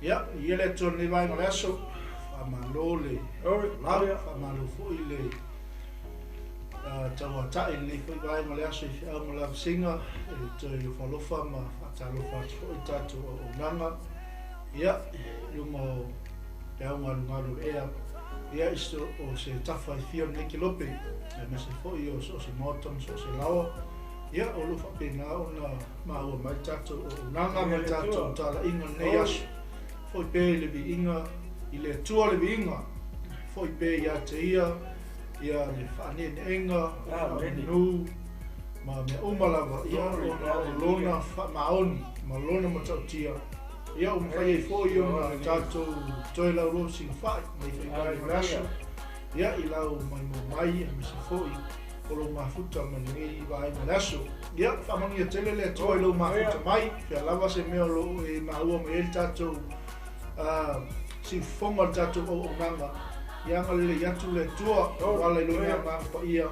ia le tonu le vai ngale aso whamalo le lau whamalo fui le tauatai le fui vai ngale aso i whiau ngala singa e tui whalofa ma whatalofa fui tatu o nanga ia lungo pēu ngalu ea ia isto o se tafa i fia niki lope e me se fui o se motom so se lawa ia o lufa pena o na maua mai tatu o nanga mai tatu tala inga nei aso foi pe le bi inga i le tua le bi inga foi pe ia te ia le whane enga nu ma me umalava ia o lona maoni ma lona matautia ia o mwhai e foi o na tatu toi lau rosi whai mai whai mai aso ia i lau mai mo mai a misi foi o lo mafuta maningei vai mai aso ia whamani a tele le toi lau mafuta mai whia lava se mea lo e maua mai el tatu si fonga tatu o nanga ia ngale le atu le tua wala ilo mea maapa ia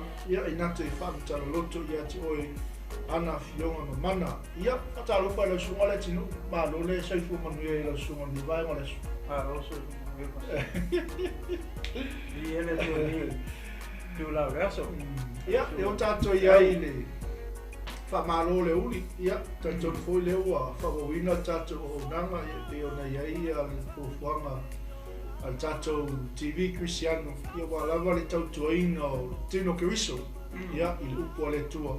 i nate i whamtara loto ia ti oi ana fionga ma mana ia atalo pa le sunga le tinu ma lo le saifu manuia le sunga ni vai ma le su lo so ni ele to ni tu la verso ia e o tato ia i le whamalo le uli ia tato foi le ua whawawina tato o nanga e o na ia le Fuafuaga al tato TV Cristiano ia walawa le tautuaina o tino keriso ia i le upo le tua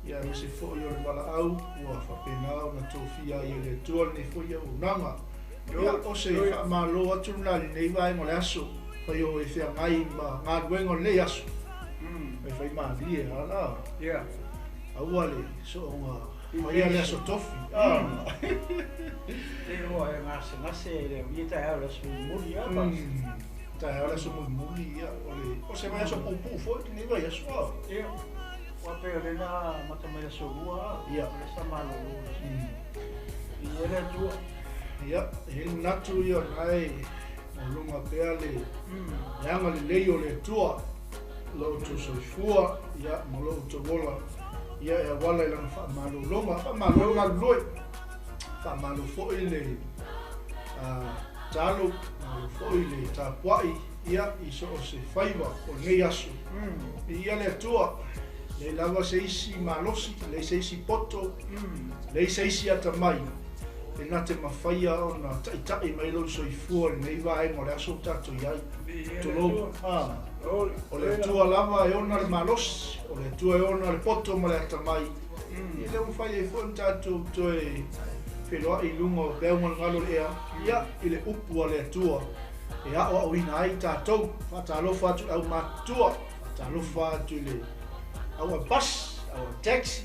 ia me se foi o le wala au ua whapenao na tofia i le tua ne foi o nanga ia o se whamalo atu na li nei vai mo le aso pai o e whea ngai ma ngā ruenga le aso e whai maa lie ala ia aua le so o ngā mai le aso tofi e roa e ngase le uita e ala su muri ia ta e ala su muri ia o se mai aso pupu foi ki nei vai aso ia wa pe le na mata mai aso rua ia le sa malo i ele tua ia he natu ia nai o lunga pea le yanga le leio le tua lo tu soifua ia mo lo tu wola ia e wala i lana whamalo loi whamalo foi le talo foi le tapuai ia i so o se whaiva o nei aso ia le tua le lava se isi malosi le se isi poto le se isi atamai e nga te mawhaia o na taitai mai lo soifua le nei vae mo le aso tato iai tolo o le tua lava e ona le malosi o le tua e ona le poto mo le atamai i le mwhai e fwon tato toe whenua i lunga o beunga ngalo le ea ia i le upu a le tua e a o ina ai tatou whatalofa atu au matua whatalofa atu le au a bus au a taxi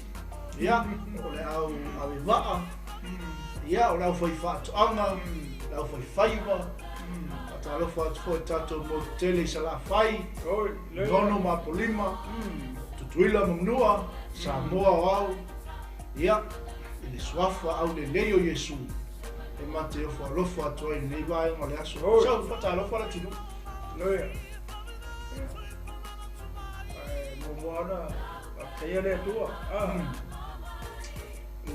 ia o le au e waa ia o lau fai whaatoanga lau fai whaiva whatalofa atu fwoi tatou mo tele sa la whai nono ma polima tutuila mamnua Samoa au ia i le swafa au le leo Yesu e mate o whalofa atu ai nei vai ma le aso sau whatalofa la tinu noia moana kaya le tua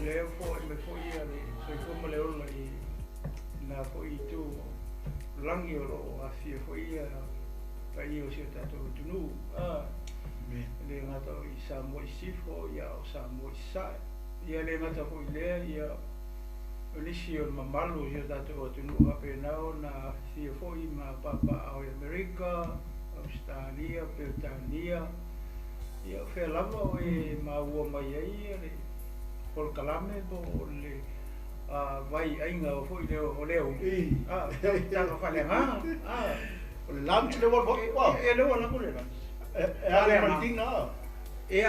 le fo me fo ia le foi como le ola i na fo i tu langi o afia fo ia pai o se tato tunu le ngata i sa mo sifo ia o sa mo sa ia le ngata fo ile ia Olisi o mamalo ia tato tunu ape nao na fia fo i ma papa o America Australia Britania ia fe lava o e ma ua mai ai le por kalame po le vai ainga o foi le o leo ta no fale ha o le lunch le vol e le wala ko le lunch e ale martina e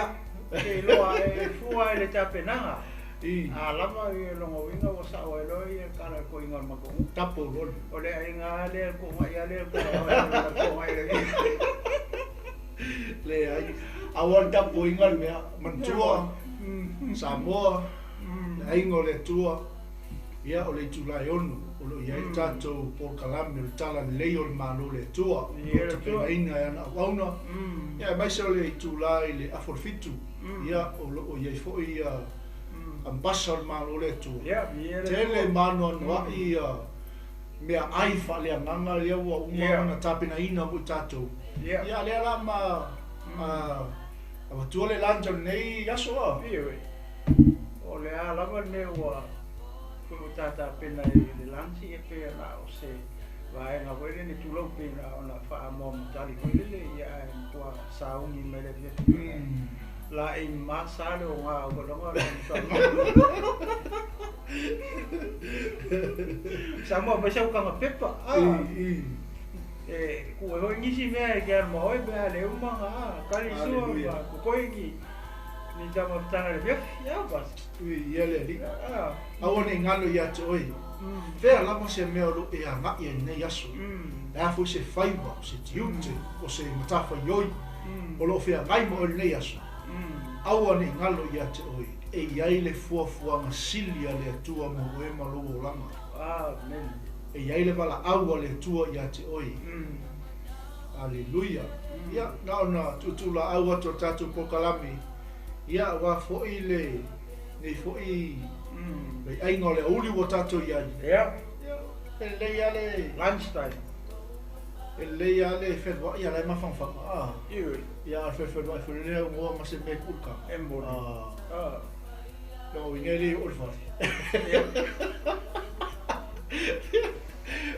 lo e fua le tapena lava e lo winga o sa o lo e kala ko inga ma ko tapo gol o le ainga le ko mai ale ko mai le ai awal tapo inga me mantua Samoa ai ngole tua ia o le tulai onu o lo ia tato por kalame o tala leo le mano le tua ia ina ana wauna ia mai se o le tulai le aforfitu ia o lo ia fo ia ambassador mano le tua tele mano no ia mea ai whaleanganga lea ua umanga na tapina ina o tātou. Ia lea la ma awa tuole lanja nei yaso a. O lea lama ne ua tata pena le lanci e pea na o se vaenga wele ni tulau pena ona wha mo mutali koilele ia e kua saungi mele vete. La e masale o ngā ukalonga le Samoa pesa ukanga pepa. Kua hoi ngisi mea e kia mahoi mea le umanga kari sua kukoingi ni tama tana le vefi ya bas. Ia le li. Awa ne ngalo ia te oi. Vea lama se mea lo e a ngai e nei aso. Ea fo se whaiwa, se tiute, o se matafa ioi. O lo fea ngai mo o nei aso. Awa ne ngalo ia te oi. E iai le fuafuaga Sili a le atua mo e malo o langa. E iai le wala aua le atua ia te oi. Aleluia. Ia, naona tutula aua to tatu pokalami. Ia, wa foi le, nei foi, le ainga le uli wa tatu iai. Ia. E leia le lunchtime. E leia le whenua, ia le mawhangwhanga. Ia, whenua, whenua, mua ma se me kuka. Embodi. No, ingeri olfati.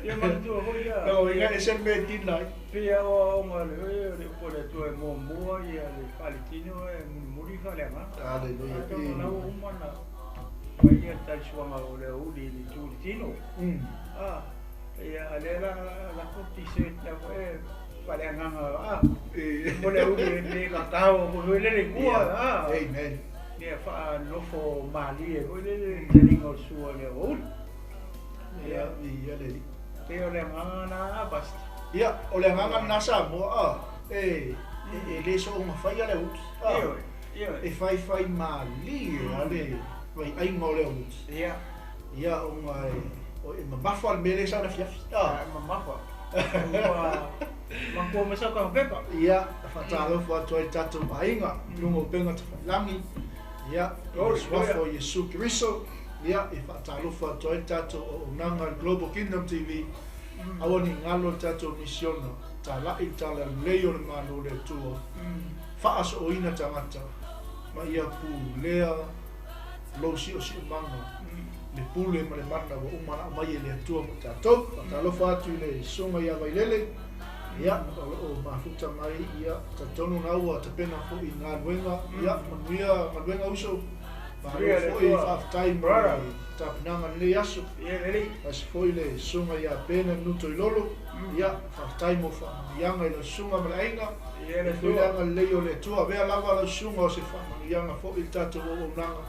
Ia matua hoi ia. No, ingeri sen me tinai. Pia o ngale, le pole tu e mua ia le whaletino e muri whaleanga. Aleluia. Atono nau umana. Vai ia taisuanga o le uli li tūritino. Ia alela la koti se tau e whaleanganga. Mole uli le kakao ko huelele kua. Amen. Ia wha nofo mali e huelele telinga o sua le uli. Ia le li. Te o le ngana basti. Ia, o le nganga nasa mo e le so uma fai ale ut. E fai mali ale vai ai mo le ut. Ia o mai o e mafa mele sa na fiaf. Mafa. Ma ko mesa ka pepa. Ia, fatalo fo to tatu ainga, lungo penga te langi. Ia, o swafo Yesu Kristo. Ia, e fatalo fo to tatu o nanga Global Kingdom TV. Awani ngalo tato misiona ta lai tala leo le mano le tua faas o ina tangata ma ia pu lea lo si o si manga le pule ma le mana wa umana mai le tua mo tato ta lo fatu le songa ia vai lele ia o mafuta mai ia tatono na ua te pena fo i ngā wenga ia manuia uso Maria foi half time brother tap nanga le aso as foi le sunga ia pena no to lolo ia half time of yanga le sunga malainga le fulanga le yo le tua vea lava le sunga se fa yanga fo il tato o nanga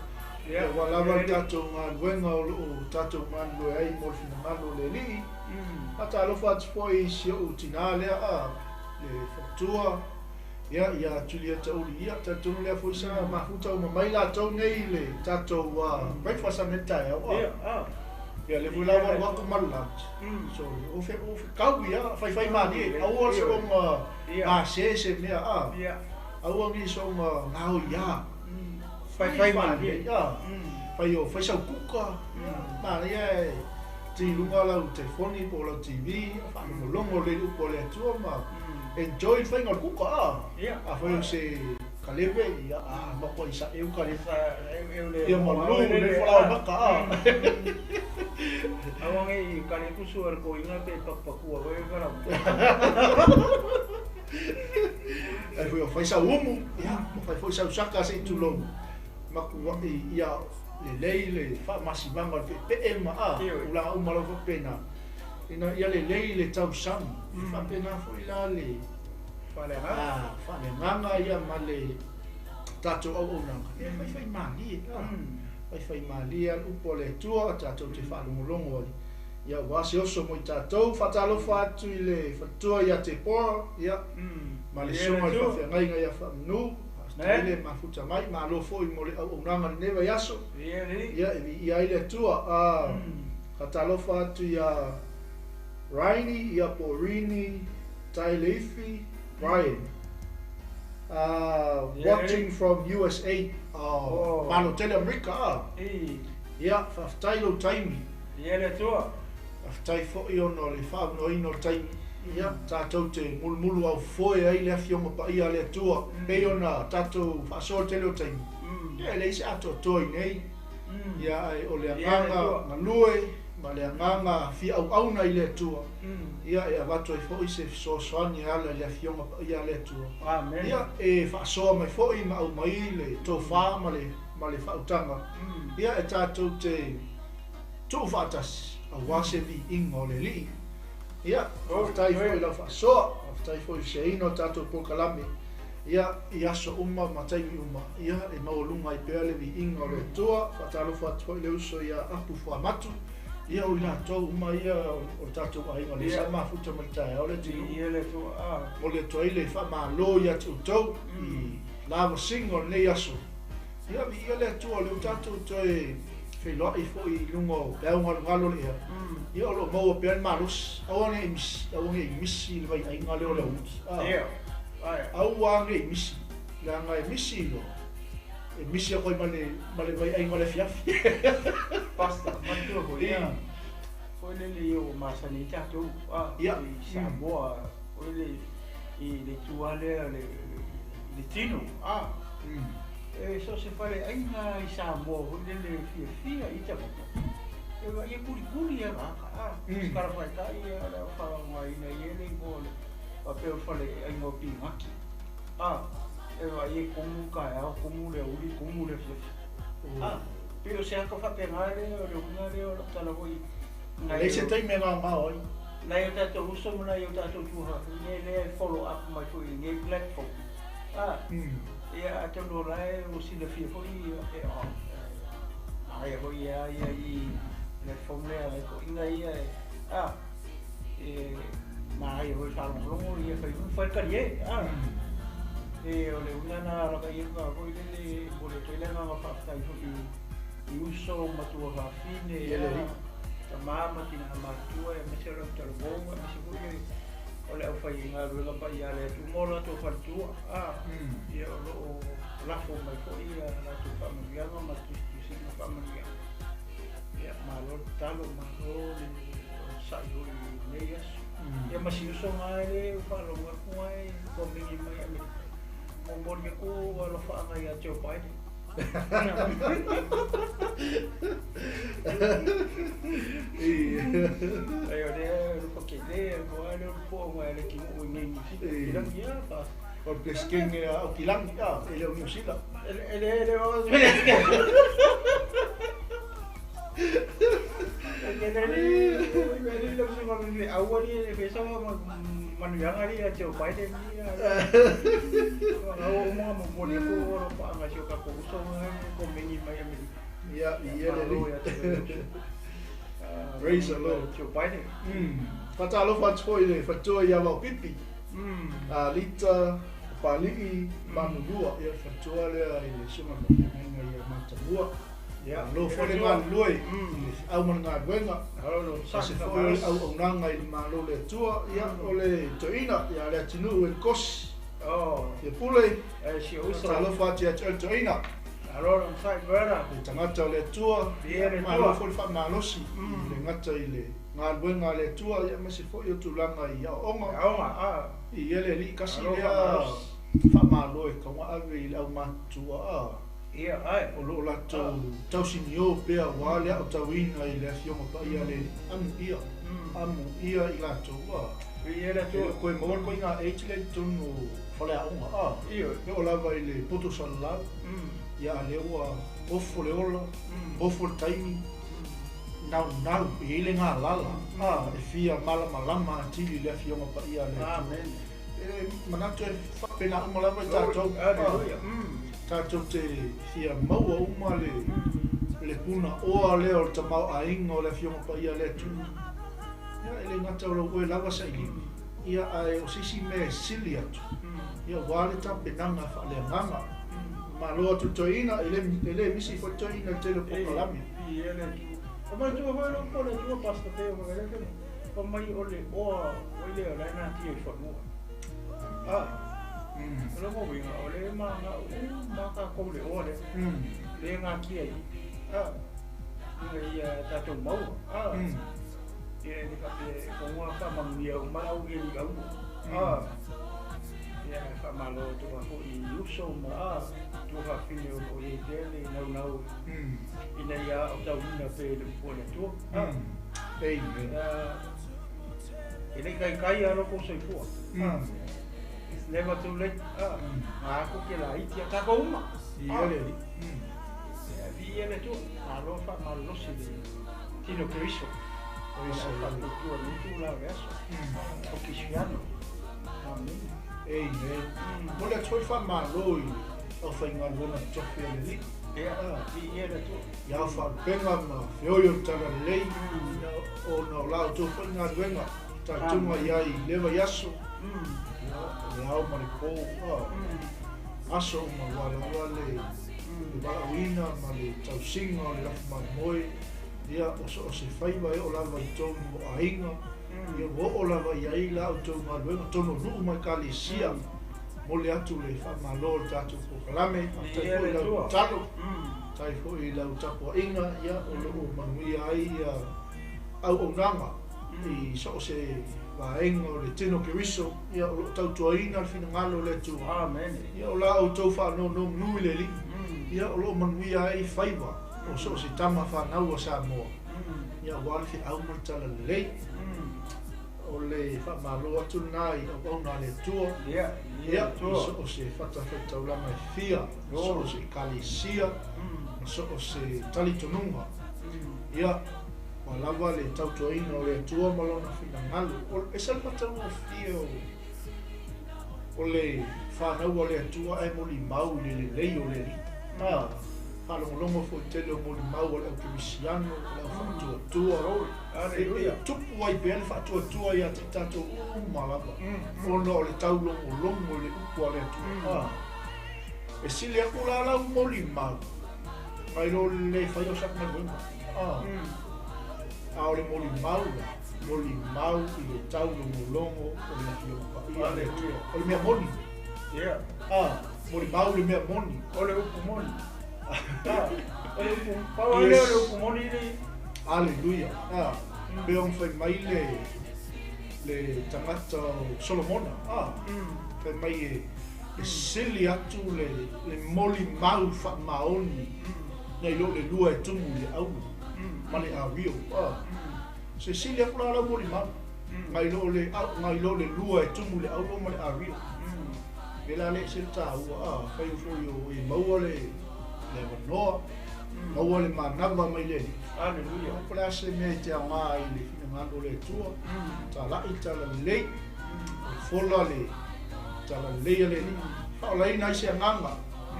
ia wa lava tato nga wenga o tato mando ai mo fina mando le li ata lo fat foi si o tinale le fatua ia Julieta uli ia tatunu lea foi sa mafuta o mamai la tau nei le tato breakfast amenta ia le vula wa ko malulat so o fe kau ia fai mani au so ma se mea au ngi so ngau ia fai mani ia fai sa kuka ma ia ti lunga la telefoni po la TV fa longo le po le tua ma enjoy fai ngol kuka a foi se kaleve ia ma ko isa eu kaleva eu mo le fala baka awangi kaleku suar ko inga pe papakua we kara ai foi sa umu ia foi sa saka se tulo ma ku ia le fa masimanga pe ema ula umalo fo pena ina ia le tau sam fa pena fo ila le fale nganga ia male tato o nanga fai mali al upo le tua tato te fa longo ia wasi oso mo tato fatalo fatu ile fatua ia te por ia male soma fa ngai ia fa nu ele mafuta mai ma lo foi mo le o nanga neva yaso ia ile tua fatalo fatu ia Rainy ia Porini Tailefi Brian watching from USA Mano Tele America ia fa tailo time ia le tua aftai fo'i ono le whaanoino taimi. Ia, tātou te mulumulu au foe ai le afionga pa ia le atua. Pei ona tātou whaasoa te leo taimi. Ia, le isi ato toi nei. Ia, o le anganga ngalue, ma le anganga fi au auna i le atua. Ia, e avato ai fo'i se soasoani ala le afionga pa ia le atua. Ia, e whaasoa mai fo'i ma au mai le tō wha ma le whautanga. Ia, e tātou te tō whaatasi, a wase vi ingo le li. Ia, aftai foi la whaasoa, aftai foi se ino tātou pokalame. Ia, i aso uma, mataimi uma. Ia, e maolunga i peale vi ingo le tua, whatalo whatoi le uso ia apu whamatu. Ia, o ina tau uma ia o tātou ainga le sama futa maitai. O le tino. Ia le tua, O le toi le whamalo ia tau i lava singo nei aso. Ia, vi ia le tua le tātou toi whelua i fo i lungo leunga ngalo le ea. Ia o lo maua pean malus, awange i misi le vai ainga leo leo uti. Ia, au wange i misi, le anga i misi lo. E misi a koi male vai ainga le fiafi. Pasta, matua ko ia. Ko le o masani tātou, ia, i Samoa, ko i le tuale le tino, e so se fare ainga i Samoa, ko le fia i tapata. E va ia kuri ia skara fai tai ia la whaonga ina iele i mole a peo fale ainga o pingaki e va ia komu kai au komu le uri komu le fia pero se haka whapengare o le ungare o la tala hoi Nei se tei me ngā ngā oi. Nei o tātou uso muna i o tātou tuha nge le follow up mai fui nge platform ia atano rai o sila fia hoi e ai hoi ia i le fomea le ko inga ia mai hoi whalongo ia whai karie e o le unana raka ia ka hoi le mole toilenga ma whaftai hoi i uso matua hawhine ta mama tina matua e mese rau tala bonga mese hoi o le au whai inga ruenga pa ia le tu mora to whantua ia o lo lafo mai hoi ia la tu whamagianga ma tu sina whamagianga ia malo talo malo le sai hoi meias ia masi uso ngai le whalonga kuai ko mingi mai ame mombori ko wala whaanga ia teo pai ai o le lupa ke le ko ai le po ngai le ki mo ngai sila ia pa o pesking o kilang ele o sila ele o Jadi lebih manusia awal ni Efeso manusia hari aja upaya dia ni. Kalau orang mau ni aku apa ngasih aku usung aku mengi macam ni. Ya, iya le. Raise a low. Upaya ni. Fatalo fatoi le fatoi ya mau pipi. Lita paligi manulua ya fatoi le ile suma menga ya matabua. Ya, lo fole ngal loi. Au man ngal wenga. Halo, Sase fole au nanga i malo le tua ya ole toina ya le tinu en kos. Ye pule si uso. Talo fati ya toina. Halo, sai vera. Tangata le tua. Biere malo fole fa malosi. Le ngata ile ngal wenga le tua ya mase fo yo tulanga ya onga. I ele li kasi ya fa malo e ka wa ave ile au matua. Ia ai o lo la tau sinio pea wale o tawina i le afionga pa ia le amu ia i la toa ia la toa koe mawar koe ngā eitile tunu whale a unga ia o lava i le poto salala ia a leua ofo le ola ofo le taimi nau i ele ngā lala e fia malama tili le afionga pa ia le toa manatu e whapena uma lava i tātou tātou te fia maua uma le puna oa leo le tamau a inga o le fionga pa ia le tu. Ia ele ngata o ue lava sa ili. Ia ai o sisi me Sili atu. Ia wale ta penanga fa le nganga. Ma loa tu toina ele misi fo toina te le pokalami. Ia le tu. O mai tu hoi lo pole tu pasta te o mai le. O mai o le oa o le o la na ti e fo mua. Lo mo winga o le maka ko le ole le nga ki ai ia tatou mau e ni ka ngua fa mamia o malau e ni au ya fa malo to ko I uso ma to fa fine o e tele nau ina ya o tau ina pe le pole to ele kai alo ko so fu it's never too late ko ke la itia ka ko uma ele vi ele to alo fa malo se tino Cristo fa tu la verso o cristiano amen Mole toi fa malo o fa inga bona tofi ali vi ele to ya fa penga ma fioyo tala lei o no la to fa inga wenga ta tuma ya I leva yaso ya o mari ko aso ma wale ba wina ma le tausinga le ma moi ia o se fai vai o lava I tonu ainga ia o lava ia la o tonu ma le tonu lu ma kalisia mo le atu le fa malo tatu ko kalame tai ko la talo tai ko I la tapo inga ia o lo manuia ia au o nanga I so se vaenga o le tino Kiriso ia o lo tautuaina al fina ngalo le tu amen ia o la o tau fa no nui le li ia o lo manuia ai faiva o so se tama fa nau o sa moa ia wale fi au martala lei o le fa malo atu nai o na le tua ia so se fata fata ula mai fia so se kalisia so se tali tonunga ia lava le tautoina o le tua malona fina ngalu o e sa pata o fio o le whanau o le tua e moli mau le lei o le li whalongolongo fo tele o moli mau o le au kimisiano o le au whatua tua e tupu ai pēne whatua tua ia te tato umalava o no le taulongo longo le upu o le tua e sili aku la lau moli mau mai lo le whaio sakma wenga ao le moli mau I le taulongo longo o le fio ia le tua o le mea moni moli mau le mea moni o le upu moni o le upu pawa le upu moni le aleluia pe on fai mai le tangata Solomona fai mai e sili atu le moli mau fa maoni nei lo le lua e tumu le au male a rio se sili aku la moli mau ngai lo le lua e tumu le au male a rio e la le se ta fai fo yo e mau le no mau le manava mai le aleluia o la se me te mai le fina ngalo le tua ta la itala lei fola le tala lei le o la ina se nganga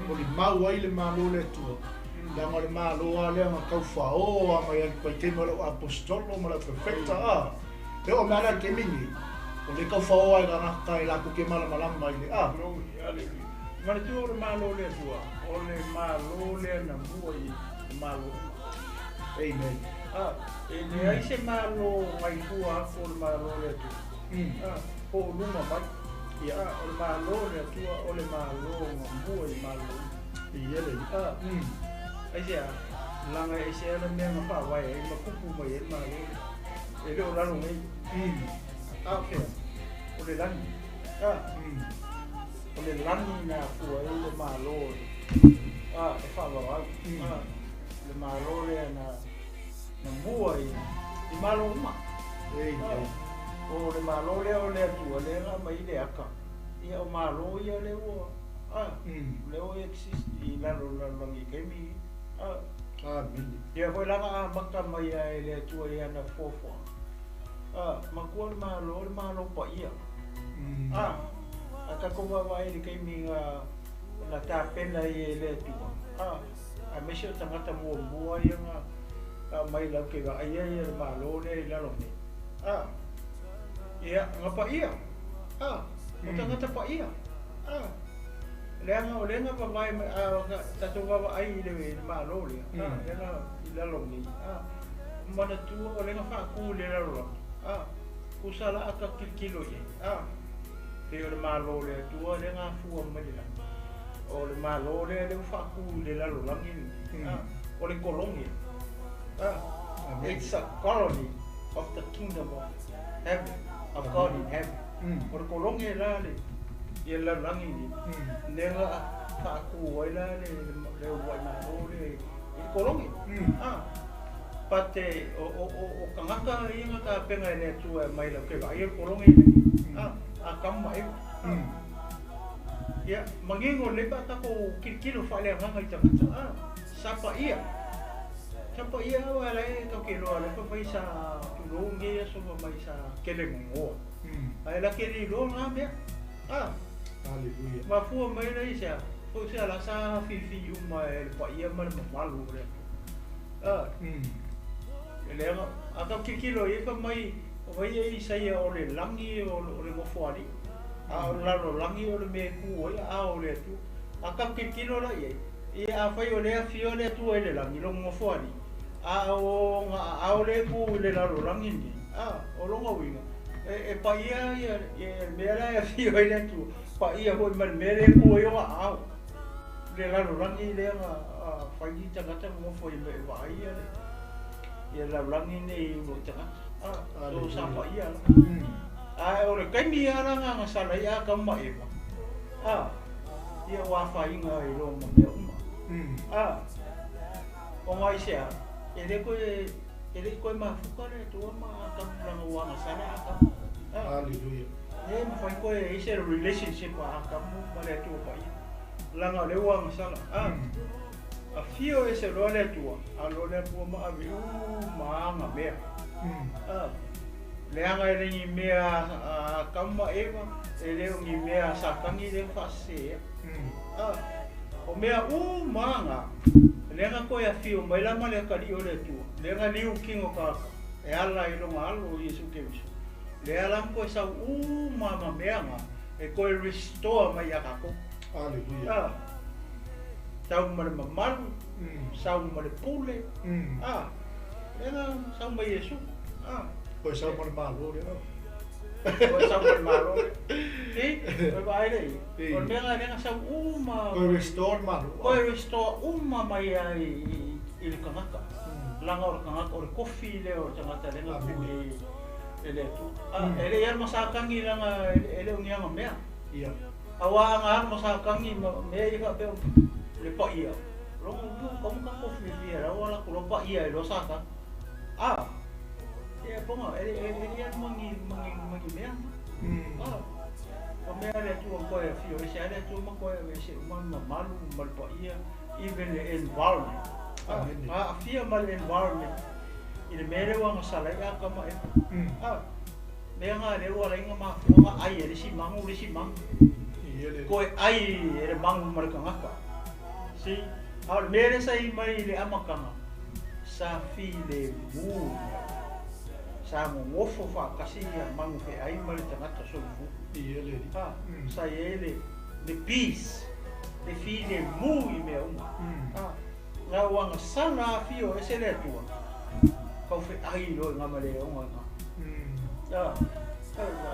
o le mau ai le malo le tua la ngale malo ale ma kau fao a mai pa te mo apostolo mo la perfecta e o mala ke mini o le kau fao ai ga kai la ku ke mala mala mai le aleluia ma le tua le malo le tua o le malo le na moi malo amen e le ai se malo mai tua o le malo le tua o luma mai ia o le malo le tua o le malo moi malo ia le ai se langa e se le me ma pa vai e ma kupu mai e malo e le o lalo mai okay o le lani o le lani na tua e le malo e fa va le malo le na mua I malo uma o le malo le o le tua le la mai le aka ia o malo ia le o le o exist I lalo langi kemi mili ia foi langa maka mai ai le tua ia na fofo ma ko le malo pa ia aka ko vai le kemi na ta pena ia le tua a mesho tangata mo ia nga mai la ke ga ia le malo le la lo ia ngapa ia o tangata pa ia lenga pa vai ta to va ai le malo le lenga la lo ni mana tu o lenga fa ku le la lo ku sala aka kilo ye le malo le tu lenga fu mai le o le malo le fa ku le la lo langi o le colonia it's a colony of the kingdom of heaven, of God in heaven. Or kolonge la le la langi ni. Nenga aku wala le wana le kolonge. Pate o kangaka inga ka penga ne tu mai la ke vai kolonge. Akam mai. Ya, mangingo le ba ta ko kilo fa le nganga tanga. Sapa ia wala to kilo le pa paisa tulungi so paisa kelengo. Ai la kiri lo nga be. Hallelujah. Ma fu mai le isa. Fu sia la sa fi uma el pa ia mal malu le. Le aka kilo ia pa mai vai isa ia o le langi o le mo fuari. La lo langi o le me ku o le tu. Aka kilo la ia. Ia fai o le fio le tu ele langi lo mo fuari. O le ku le la lo langi ni. O lo ngawinga. E pa ia mera e fio ele tu. Pa ia ho mal mere ku yo le la lo langi le fai tangata mo foi me vai ia la langi ni mo tangata. So sa pa ia. O le kai mi ara nga sala ia ka mai ba. Ia wa fai nga i lo mo me uma. O mai sia, ele ko ma fukare tu ma ka lang wa nga sala ka. Hallelujah. Ma fai ko ese relationship ka mo male tu pa. Lang le wa nga sala. A fio ese lo le tu, a lo le po ma abi ma nga me. Le anga ele ni mea kama eva, ele ni mea sakangi le fase. O mea manga. Le anga ko ya fio mai la male ka dio le tu. Le anga liu kingo ka e ala i longa alo Yesu Kristo. Le ala ko sa mama mea nga e ko restore mai ya ko. Hallelujah. Tau mare mamalu, sau mare pule. Le anga sau mai Yesu. Pues sa mo malo le. Pues sa mo malo. Pues vai le. Por mega sa Ko restore malo. Ko restore mai ai il kanaka. Langa o kanaka o coffee le o tangata le na ele tu. Ele ia masakangi langa ele ungia mea. Ia. Awa nga masakangi me ia pe le pa ia. Lo como ka coffee ia wala ko pa ia lo saka. Ya ponga ele mangi mea. O mea le tu ko e fio se ale tu ma ko e se malu mal pa ia even the environment. Fio mal environment. Ile mere wa ngasala ya kama e. Mea nga le wala inga ma fonga ai ele si mangu le si mang. Ko ai ele mangu mal kangaka. Si al mere sai mai le amakanga. Sa file mu. Sa mo wofo fa kasi ya mangu fe ai mal tangata so fu ele sa ele the peace the file mu I me nga wanga sana fio ese le tua ka fe ai lo nga male o nga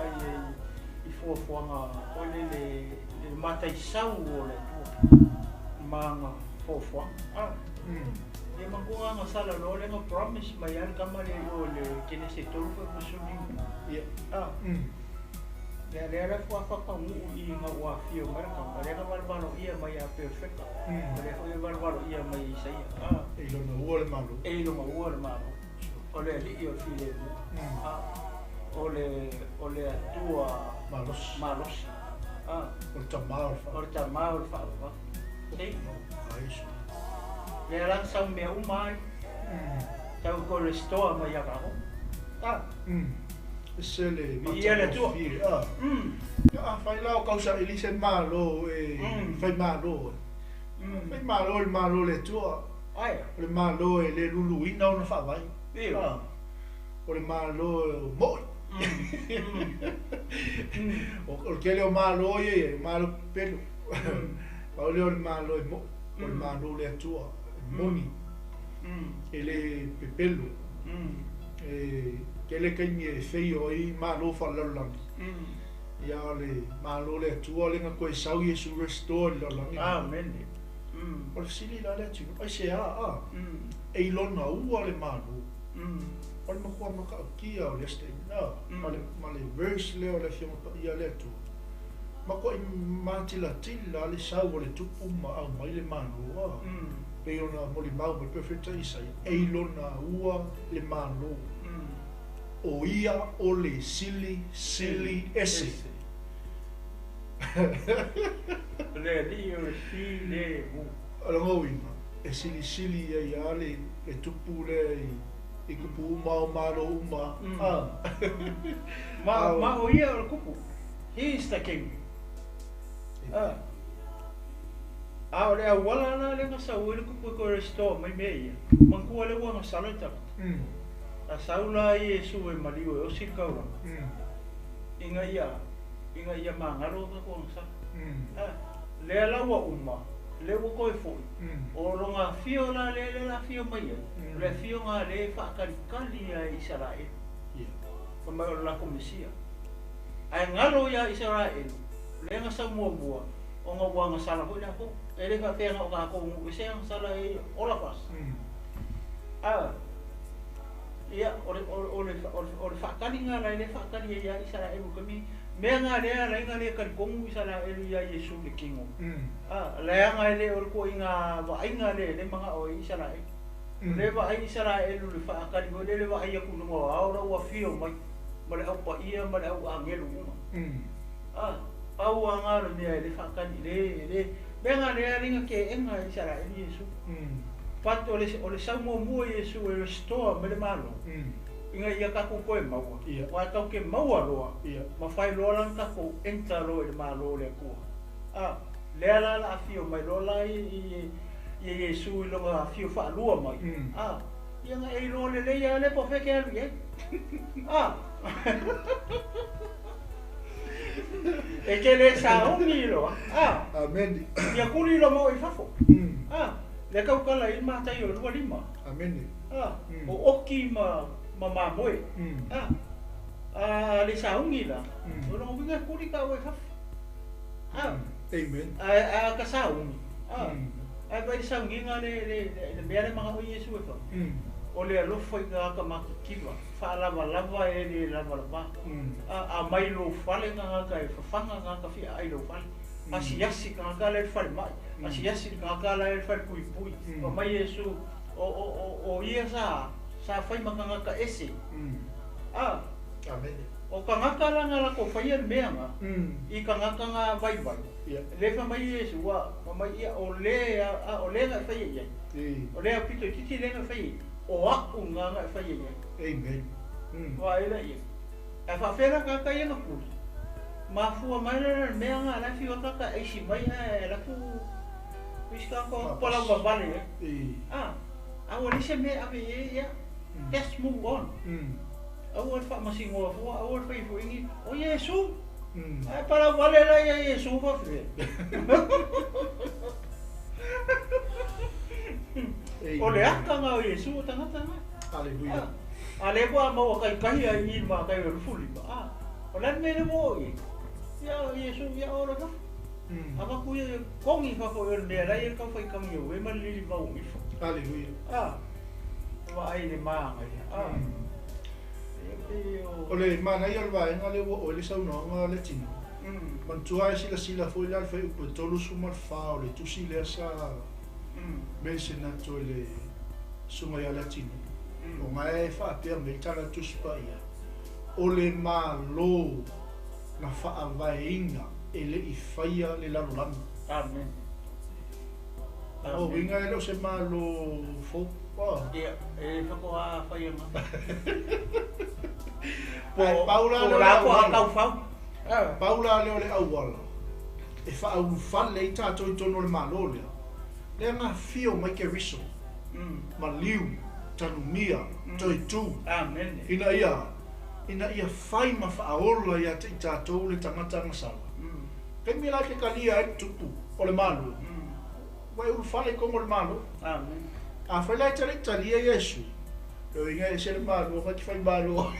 ai I fuafuaga o le mataisau o le tua manga fuafuaga e manguga nga sala lo le nga promise mai al kamale o le kene se tolu fa kusuni le era fuafuaga I nga wa fio marka le nga barbaro ia mai a perfecta le foi barbaro ia mai Isaia e lo no o le malo o le io file o le Atua malos o tamar fa le lan sa me umai tau ko restore mai ya ko Sili ia le tu fai la o causa elise malo fai malo le tua le malo e le luluina ona fa vai o le malo mo o que le malo e malo pelo o le malo e mo o le malo le tua moni ele pepelo que le cañe feio I malo fa lalangi ia le malo le tua le nga koe sau Yesu restore lalangi amen o le Sili la le tu ai se e lona ua le malo ole makua maka kia o le stay na male verse le o le fiona pa ia le tu mako I matila tila le sau o le tupu ma au mai le mano pe ona moli mau me perfecta isa e lona ua le mano o ia o le sili ese le li o le si le ala ngawina e sili ia le e tupu le I kupu malo uma ma o ia o kupu he is the king o le awala na le ngasa o le kupu ko restore mai mei mangkua le wanga salata a saula Yesu e maliu o sikaura inga ia mangaro ka ko sa le ala wa uma le wo ko fo o longa fio la le la fio mai le fio nga le fa kali ya Israel ko mai la komisia ai ngalo ya Israel le nga sa mo o nga wanga sala ho la ko ele ka pega o ka ko mo se ang sala e ola pas ia o fa kali nga le fa kali ya Israel ko mi menga le ka kongu sala elu ya Yesu le kingo le nga le or ko inga wa inga le mga o Israel le wa Israel le fa ka le wa ia ku no ora wa fio mai mare au pa ia mare au angelu au anga le fa ka le menga le ringa ke enga Israel Yesu pato le sa mo Yesu e restore me le malo inga ia ka ko e maua wa ka ke maua loa ma fai loa lang ka ko entra lo e malo le ko le la fio mai lola I Yesu lo ga fio fa lua mai ia nga e lo le ia le po fe ke alu e ke le sa o mi lo amen ia kuli lo mo I fafo le ka kala I mata yo lo lima amen o oki ma moe le saungi la o no winga kuri ka we haf amen ka saungi ai vai saungi nga le bere mga o Yesu e fa o le lo foi ka makikiwa fa lava e le lava a mai lo fale nga ka e fanga nga ka fi ai lo fale asiasi ka le fale mai asiasi ka le fale pui o mai Yesu o ia sa fai makanga ka ese amen o kangaka la ngala ko fai meanga I kangaka nga vai le fa mai Yesu wa mai ia o le nga fai ia o le apito titi le nga fai o aku nga fai ia amen wa ila ia a fa fera ka ka ia na ku ma fu mai le meanga la fi ka ka ai si mai la ku wiska ko pola wa vale a o le se me ave ia let's move on. I want fa masingo fo, I want fa ifo ingi. O Yesu. Ai para vale la ya Yesu fa fe. O le aka nga o Yesu tanga. Hallelujah. Ale ko mo kai ai ma kai rufuli ba. O la me le mo I. Ya Yesu ya ora ka. Aba ku ye kongi fa fo le la ye ka fa kam yo e ma li ba o mi. Hallelujah. Wa ai le manga o le mana ia le vai ngale o le sau no ngale tino man tua sila foi la foi o tolu suma fa o le tusi le sa mensena to le suma ia latino o mai fa pe me tala tusi pa ia o le malo na fa vai inga ele I faia le la lana amen o vinga ele se malo fo ia fa ko a faia ma Paula le ole awala e fa au fale I tato I tono le malo le nga fio mai ke riso ma liu tanumia toi tu amen ina ia fai ma fa aola ia te tato le tangata ngasala ke mi la ke kalia e tupu o le malo vai u fale como le malo amen a fa la talia Yesu lo inga e se le malo fa ki fai malo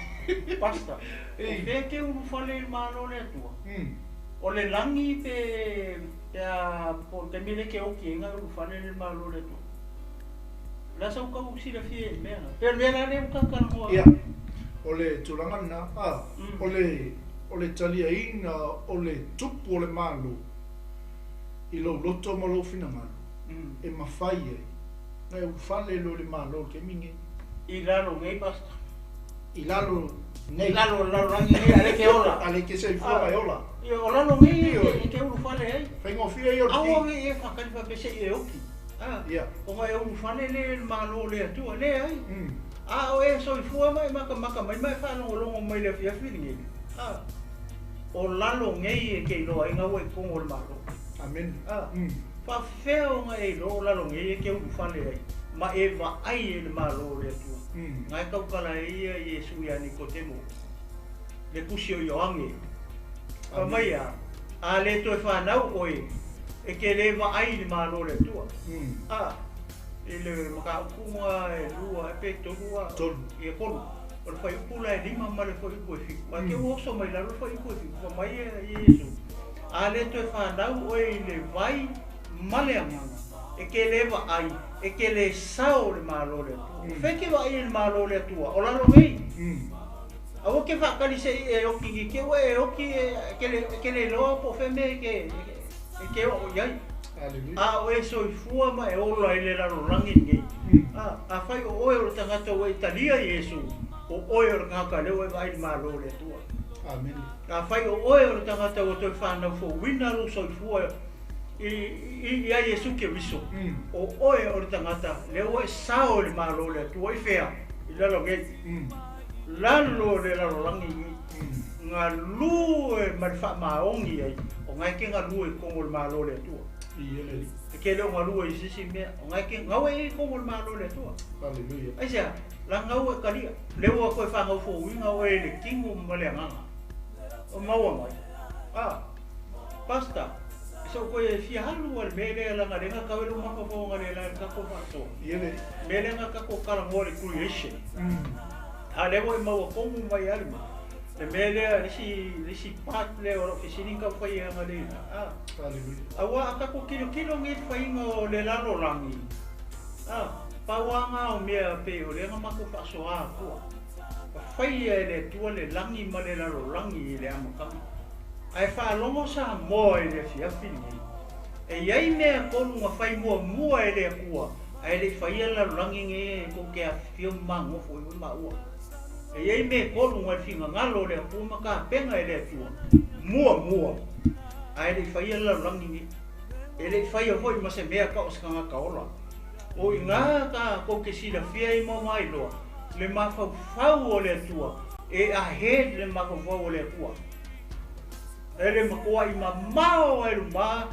pasta e ke u fale malo le tua o le langi pe ya por te mire ke o ki nga u fale le malo le tua La sa ka uksi la fie me. Per me la ne ka ka no. Ia. Ole tulanga na ole talia ina ole tupu ole malu. I lo loto ma lo fina malu. E mafai e. Ngai ufale lo le malu ke mingi. I lalo ngai basta. I lalo nei lalo rangi ale ke ola. Ale ke se fua ola. Io ola no ngai ke ufale ai. Fengo fia yo. Awa e fakali fa pese e oki. Ia. O mai ufale le malu le tu le ai. O e so fua mai maka mai fa no longo mai le fia fini. O lalo ngai ke lo ai ngau e kongo le malu. Amen. Fa feo ngai lo lalo ngai ke ufale ai. Ma e va ai le malu le tu. Ngai kau kala ia Yesu ya Nikodemo. Le kusio yoange. Pa mai a le to fa nau oi. E ke le va ai le malu le tu. Ele maka kuma e lua e pe tolua e kolu. O le fai pula e lima ma le fai koefi. Ma ke oso mai la le fai koefi. Pa mai e Yesu. A le to fa nau oi le vai male amanga. E ke leva ai, e ke le sao le malo le tua. Feke wa ai le malo le tua, o lalo mei. Awo ke whakari se e oki ke we e oki ke le loa po feme ke o iai. A o e soi fua ma e ola i le laro rangi ngei. A whai o oe o tangata o Italia Yesu, o oe o ngaka leo e vai le malo le tua. Amen. A whai o oe o tangata o toi whanau fo wina lo soi fua I ai Yesu ke wiso. O oe o tangata leo e sao le malo le tu i fea. I lalo ngai. Lalo le lalo rangi nga lu e marfa maongi ai. O ngai ke nga lu e kongo le malo le tu. E ke leo nga lu e sisi mea. O ngai ke ngau e kongo le malo le tu. Hallelujah. Ai sea, la ngau e karia. Leo a koe whangau fo ui ngau e le kingo male nganga. O maua mai. Pasta. So koe fia halu al mele la ngarenga kawelu maka fo ngare la kako faso. Yele. Mele nga kako kala ngore creation. Lewo e maua kongu mai alma. Le mele risi pat le ora fisini ka fai ngare. Awa kako kilo ngi fai ngo le lalo rangi. Pawanga o mea pe o le nga maka faso a ko. Fai le tua le langi ma le lalo rangi le amaka. Ai fa longo sa mo e le fia fini. E iai mea kolu nga fai mua e le kua. Ai le fai ala rangi nge ko ke a fio mango fo i maua. E iai mea kolu nga finga ngalo le kua maka penga e le tua. Mua. Ai le fai ala rangi nge. E le fai o hoi ma se mea ka o skanga kaola. O i ngā ka ko ke sila fia i mau mai loa. Le mafau o le tua. E a he le mafau o le tua. Ele makoa I mamao e ruma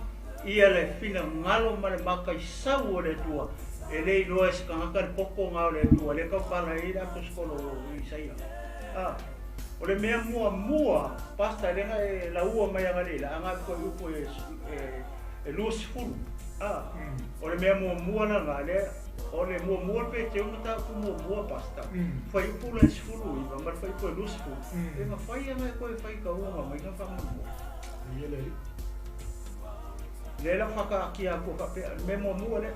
ia le fina ngalo ma le maka I sau o le tua. Ele I loa skangaka le poko ngao le tua. Le kau kala I la kuskolo I saia. O le mea mua, pasta lenga e la ua mai angalela. Anga ko upo e luas fulu. O le mea mua na ngale. O le mua pe te unga ta ku mua pasta. Fai upo la fulu I ma fai ko luas fulu. E ma fai anga ko fai ka uma mai ka fa mua. Lela whaka ki a ko ka pe me mua le.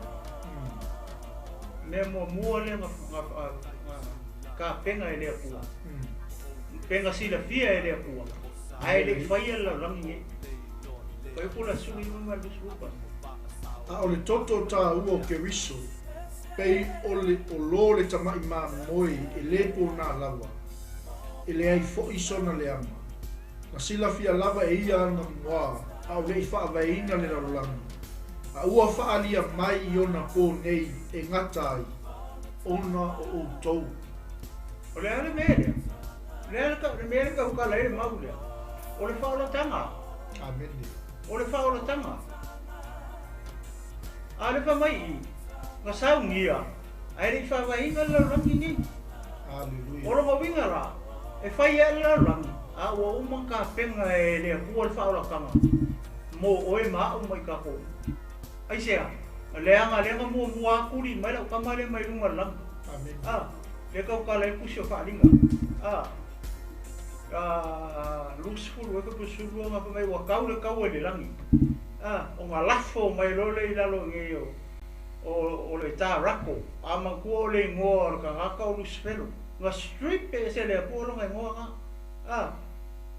Me mua le ka penga e le kua. Penga sila fia e le kua. Ai le whai ala rangi e. Pai pula suri ma le supa. O le toto ta ua ke wiso. Pei o lo le tamai ma moi e le po na lawa. E le ai fo isona le ama. Na sila fia lava e ia na mua. A le fa vaina le rolanga. A ua fa alia mai I ona po nei e ngata ai. Ona o tou. O le ale mele. Le mele ka uka le maule. O le fa o tanga. Amen. O le fa o tanga. A le fa mai. Nga sau ngia. Ai le fa vaina le rangi ni. Hallelujah. O lo mawinga la. E fai e le rangi. A ua umanga penga e le kua le fa o tanga. Mo oe ma o mai ka ko. Ai sea, lenga mua kuri mai la kamale mai lunga lang. Amen. Le ka ka le kusio fa linga. Lux fulu e ka pusulu nga mai wa ka le langi. O nga lafo mai lo le la lo nge yo. o le tā rako, a makua o le ngoa o ka ngaka o lusfelo. Nga strip e se le apua longa i ngoa nga.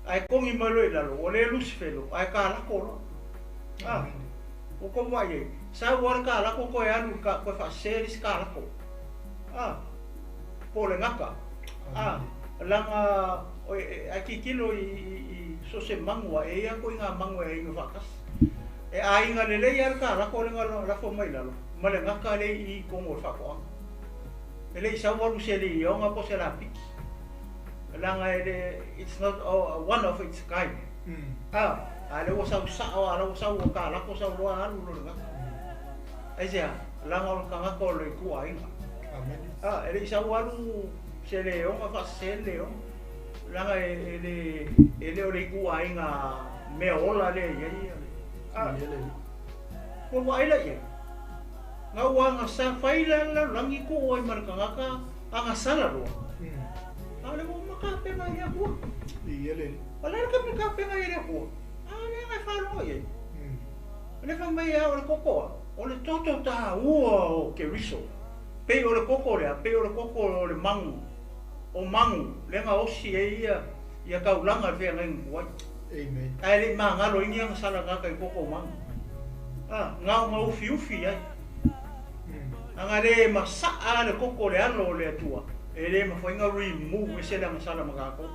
Ai kongi malo i lalo, o le lusfelo, ai ka lako lo. O ko mai e, sa wara ka lako koe anu, koe wha seris ka lako. Po le ngaka. Langa, ai ki kilo i so se mangua, e ia koe ngā mangua e inga whakas. E a inga lele i alka rako le ngā lafo mai lalo. Ma le ngaka le i kongo le whakoanga. E le i sawaru se le i onga po se la piki. Langa e le, it's not one of its kind. A le o sau sao, a le o sau o ka lako sau roa alu lo le ngaka. E sea, langa o ka ngaka o le kua inga. E le i sawaru se le onga wha se le onga. Langa e le o le kua inga mea ola le iei. Ko waila iei. Nga wanga sa whaila la rangi ko oi marikangaka anga sala roa. Ale mo makapenga i akua. Iele. Wala ka makapenga i akua. Ale ngai whanua iei. Ale whamai a o le kokoa. O le toto ta ua o ke riso. Pei o le koko lea, pei o le koko o le mangu. O mangu, lenga osi e ia kaulanga vea ngai nguai. Amen. Ai le maa ngalo ingi anga sala kaka i koko mangu. Ngau ufi ufi ai. Anga le masaa le koko le alo o le atua. E le mawhainga remove me sele anga sala magako.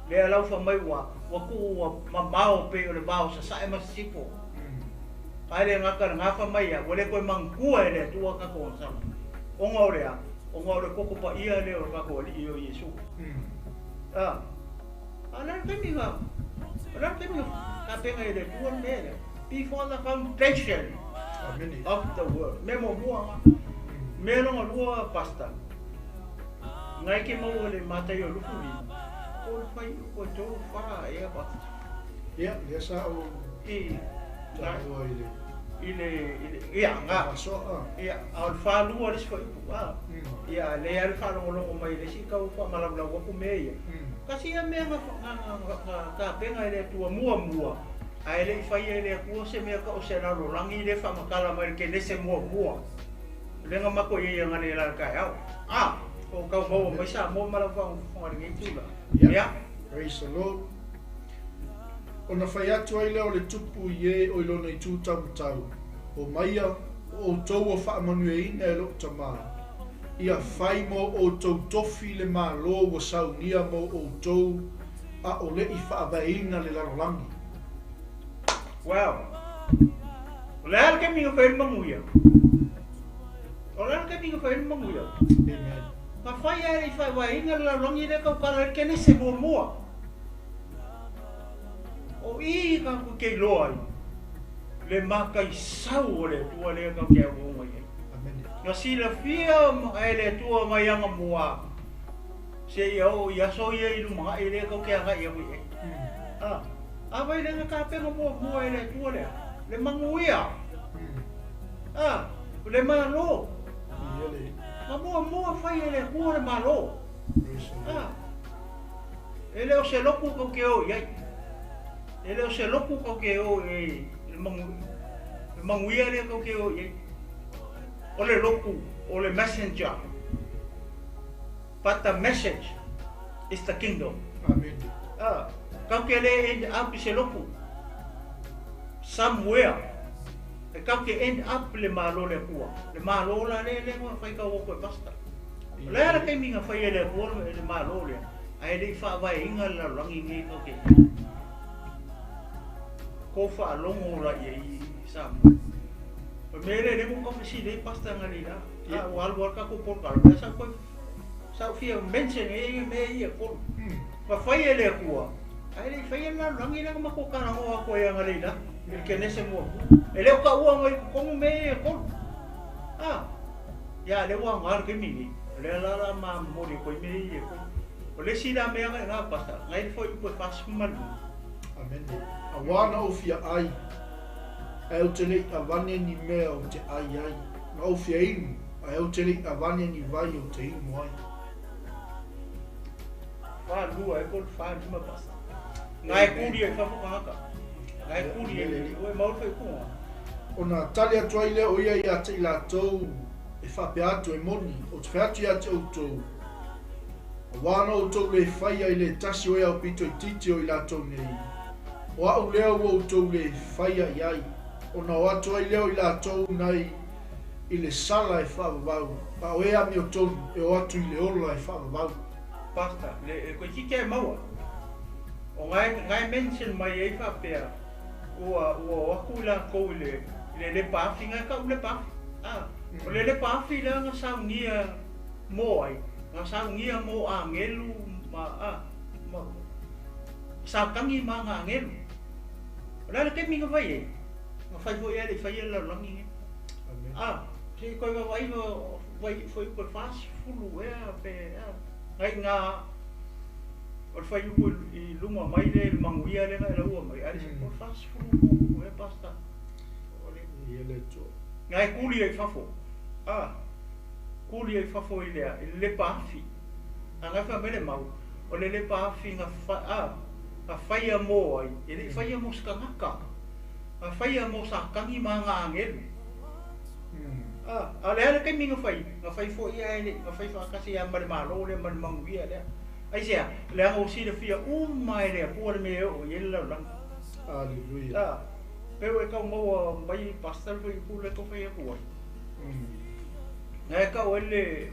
Le alau whamai waku mamao pe o le bao sa sae masipo. Ai le ngaka le ngā whamai a, wale koe mangkua e le atua kako ang sala. Onga o le a, onga o le koko pa ia le o kako ali i o Yesu. Ala kemi nga, ka penga i le tua mele. Before the foundation of the world. Memo mua nga. Melo nga lua pasta. Ngai ke mau le matai o luku ni. O fai o tō whara e a pasta. Ia, le sa o tāua ia ngā. Ia, au whālua le sifo ipu. Ia, le ari whālongo mai le si kau wha malaulau wapu me ia. Kasi ia mea ka penga i le tua mua. Ai le fai e le kua se mea ka o se raro rangi le whamakala mai ke nese mua. Lenga mako i ia ngane la kai au. O kau mau mai sa mo mala whanga ngai tula. Ia. Praise the Lord. Ona whai atu ai leo le tupu i e o ilona i tūtau. O maia o tau o whaamanu e ina e lok tamā. Ia whai mo o tau tofi le mā lo wa saunia mo o tau a o le i whaawaina le larolangi. Wow. Ole al ke mingo whain manguia. Ole al ke mingo whain manguia. Amen. Ma whai e i whainga la rongi le kau kala kene se mua. O i ka ku kei loa i. Le maka i sau o le tua le kau kia wunga i. Amen. Nga sila fia e le tua mai anga mua. Se i au i aso i e ilu mga i le kau kia ngai au i e. Awai le ka penga mua e le tua lea. Le manguia. Le malo. Ma mua fai e le kua le malo. E le o se loku kau ke o iai. E le o se loku kau ke o e le manguia le kau ke o iai. O le loku, o le messenger. But the message is the kingdom. Amen. Kau ke le end up se loku. Somewhere. E kau ke end up le malo le kua. Le malo la le ngā whai kau oko e pasta. Le ara kei minga whai e le kua le malo le. Ai le whaawai inga la rangi ngi kau ke. Ko wha longo ra i Samu. Mele le mo kau si le pasta ngari la. O alwar ka ko por kala. Sa ko sa fia mention e me i e por. Ma whai e le kua. Ai le whai na rangi na mako kana ho ako e ngari la. Ke nese mo. E le ka ua ngai ko me e ko. Ya le ua ngar ke mini. Le la ma mo le ko me e ko. O le sila me nga pasta. Ngai foi po fas mal. Amen. Awana o fia ai. E o te lei awane ni mea o te ai. Na o fia inu. E o te lei awane ni vai o te inu ai. Fa lua e ko fa lima pasta. Ngai kuri e fa haka. Ngai kuri e o e mau fai ko. ona tali atua ile o ia ia te ila tau e whape atu e moni o te whiatu ia te outou o wana outou le whaia i le tasi o ia o pito i titi o ila tau nei o au leo o outou le whaia i ai ona o atua i leo ila tau nai i le sala e whaavavau pa o ea mi o tonu e o atu i le ola e whaavavau Pasta, le koe kike e maua o ngai mention mai e whapea ua waku ila kou le paafi ngai ka ule paafi o le paafi la nga saungia mo ai nga saungia mo a ngelu ma sautangi ma nga ngelu la le ke minga vai e nga fai fo ia le fai la langi se koe vai foi por fast fulu e pe ngai nga o fai ko I luma mai le manguia le na ua mai ari se por fast fulu e pasta ole ia le to ngai kuli e fafo kuli e fafo le paafi anga fa mele mau o le paafi nga a faia mo ai ele faia mo skangaka a faia mo sa kangi manga angelu ale ke minga fai fo ia ele nga fai fa kasi ya mal malo le mal manguia le ai sia le ngo si le fia mai le por me o ele la aleluia pero e ka mo mai pastor foi pule to fai ko e ka ele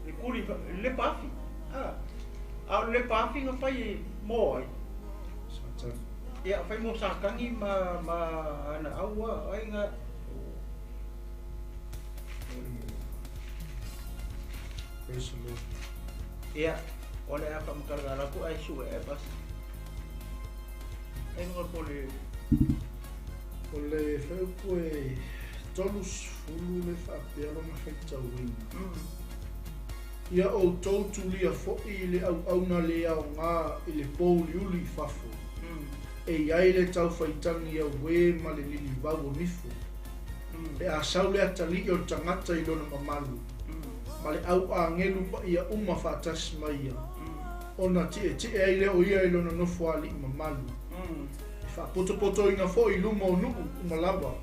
le kuri le pafi le pafi nga fai mo ai ia fai mo sa kangi ma ana aua ai nga praise the Lord ia ole apa makaragala ko ai su e pas ai ngor ole feu koe tolus fulu le whaapea ma whaitau wina ia o tau tulia fo'i le au na le au ngā I le pōli uli fafo e iai le tau whaitangi au we ma le lili wau o nifu e a sau le atali o tangata I lona mamalu ma le au a ngelu pa ia uma whaatas mai ia ona tie ai le o ia I lona nofu ali I mamalu e whaapoto ina fo'i luma o nuku umalawa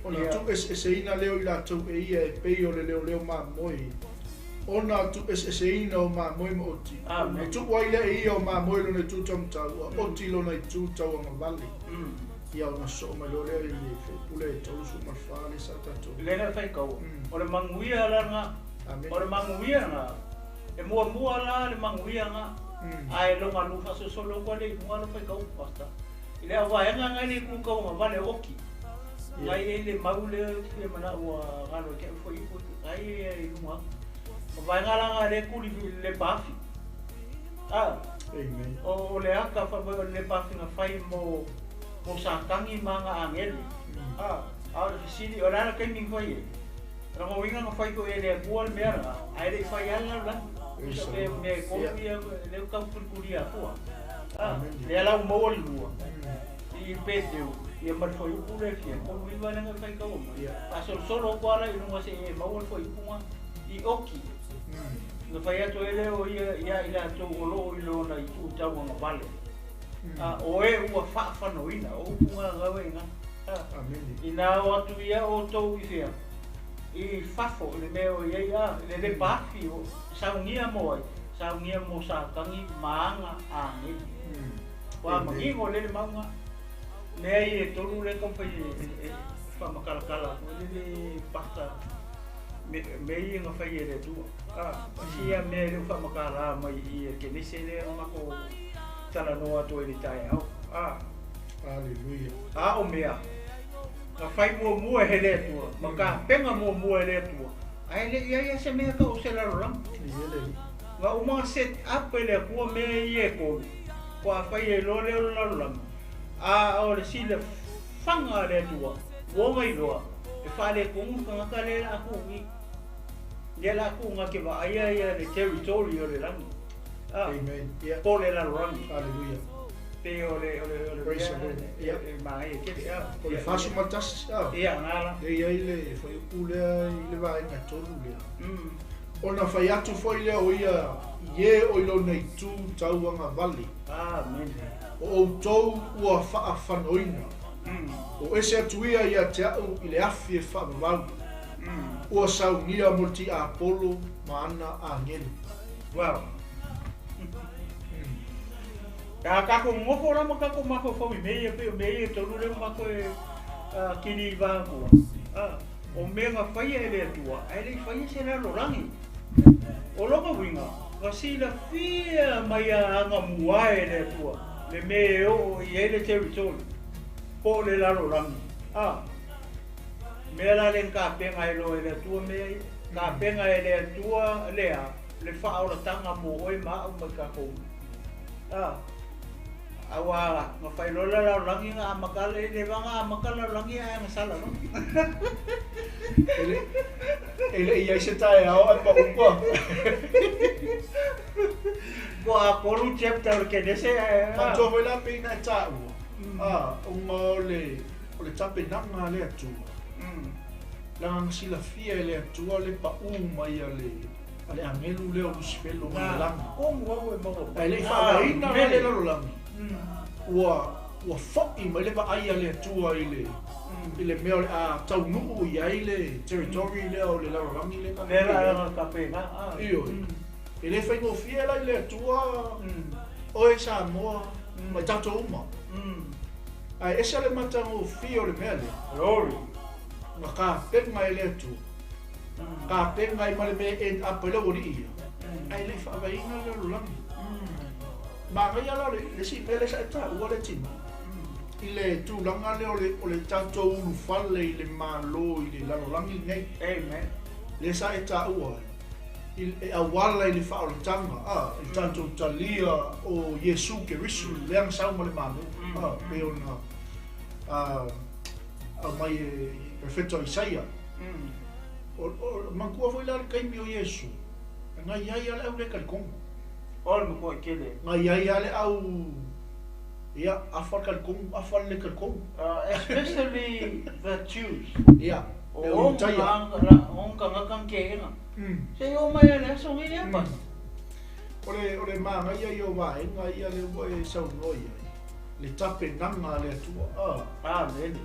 ona tu ese ina leo I la tau e ia e pei o le leo ma moi ona tu ese ina o ma moi mo oti ona tu waile e ia o ma moi lona tu tam tau oti lona I tu tau o vale ia ona so ma lo le pule tau su ma fale sa tato le na fai kau o le manguia la nga o le manguia nga e mua la le manguia nga ai lo nga lu fa so lo ko le mua lo fai kau basta ile ava nga nga le ku kau ma vale oki ngai le maule ke mana wa galo ke foi ai ai mua vai nga le ku le pafi amen o le aka fa le pafi nga fai mo sa kangi manga angel le Sili o la ke mi foi ra mo winga nga fai ko ele bual mera ai le fai ala la me ko ia le ka pulkuria Atua le ala mo lu I pedeu ia mar foi ku le fia ko mi va nga fai ko a solo ko ala I no se mo foi ku I oki no fai ato ele o ia ila to lo I lo na I tu tau nga vale o e ua whaafanoina o punga gawe nga ina o atu ia o tau I fia I fafo le meo ia le pafi o saungia mo ai saungia mo sa kangi maanga angi wa mangingo le maunga me ai e tolu le kompai e whamakalakala le pasta me I nga whai e le tua sia me le whamakala mai I e kenese le mako tala noa to ele tai au aleluia o mea ka fai mua hele tua maka penga mua hele tua ai le ia se mea ka o se la ram ele nga uma set up ele ko me ie ko a fai e lo le la ram o le sile fanga le tua wo mai loa e fa le ko nga ka le la ko ni la ko nga ke va ai le territory o le ram amen yeah pole la ram aleluia pe ole praise the Lord yeah mai ke ole fasu matas ia ngala ia ile foi pule ile vai na tolu le ona fai atu foi le o ia ye o ilo nei tu tau anga vale amen o tou ua whaafanoina O ese atuia ia te au i le afi e whamavau. Ua saungia mo ti a polo ma ana a ngelu. Wow. Kako ngofo rama kako mako whawi mei e tonu reo mako e kini i wākua. O mea ngā whaia e le atua, ai le whaia se raro rangi. O loka winga, ka sila fia mai a anga mua e le atua. Le me o i ele territory. Po le raro rangi. Mea la len ka penga e lo e le atua mea i. Ka penga e le atua lea. Le whaora tanga mo oi maa mai ka kou. Awa, nga whailola rao rangi nga amakala e le wanga amakala rangi a nga sala no? Ele ia se tae ao ai pa upua. Ko a koru chapter ke nese Ma tua foi la pina e tā ua. Unga o le tape nanga le atua. Langa sila fia e le atua le pa mai a le angelu leo lusipelo ma langa. Kongu au e mago. Ai le whakaina le lalo langa. Ua foki mai le pa ai a le atua i le mea a tau nuu i ai le territory leo le lalo langi le Le la ka pena. Iyo. E le whaingo fia lai le atua o e Samoa mai tato uma. Ai esa le matango fia o le mea le. Rori. Ma ka penga e le atua. Ka penga i male me en apele o ni ia. Ai le whakaina le lalo langi. Ma ngai ala le si pele sa eta ua le tima. I le tūlanga le o le tato ulu fale i le malo i le lalolangi nei. Amen. Le sa eta ua. I awala i le whaoletanga. I tato talia o Yesu ke risu. Leang sau ma le malo. Pe ona a mai Efeso Isaia. Mankua foi la le kaimi o Yesu. Ngai ai ale au le kalkonga. Ol mo ko kele. Ngai ai ale au ia afal kalkong, afal le kalkong. Especially the Jews. Ia. Ong ka ngakang kena. Se yo mai ale so ngi apa. Ole ma ngai ai o vai, ngai ale o e sau noi. Le tape nanga le tua. Men.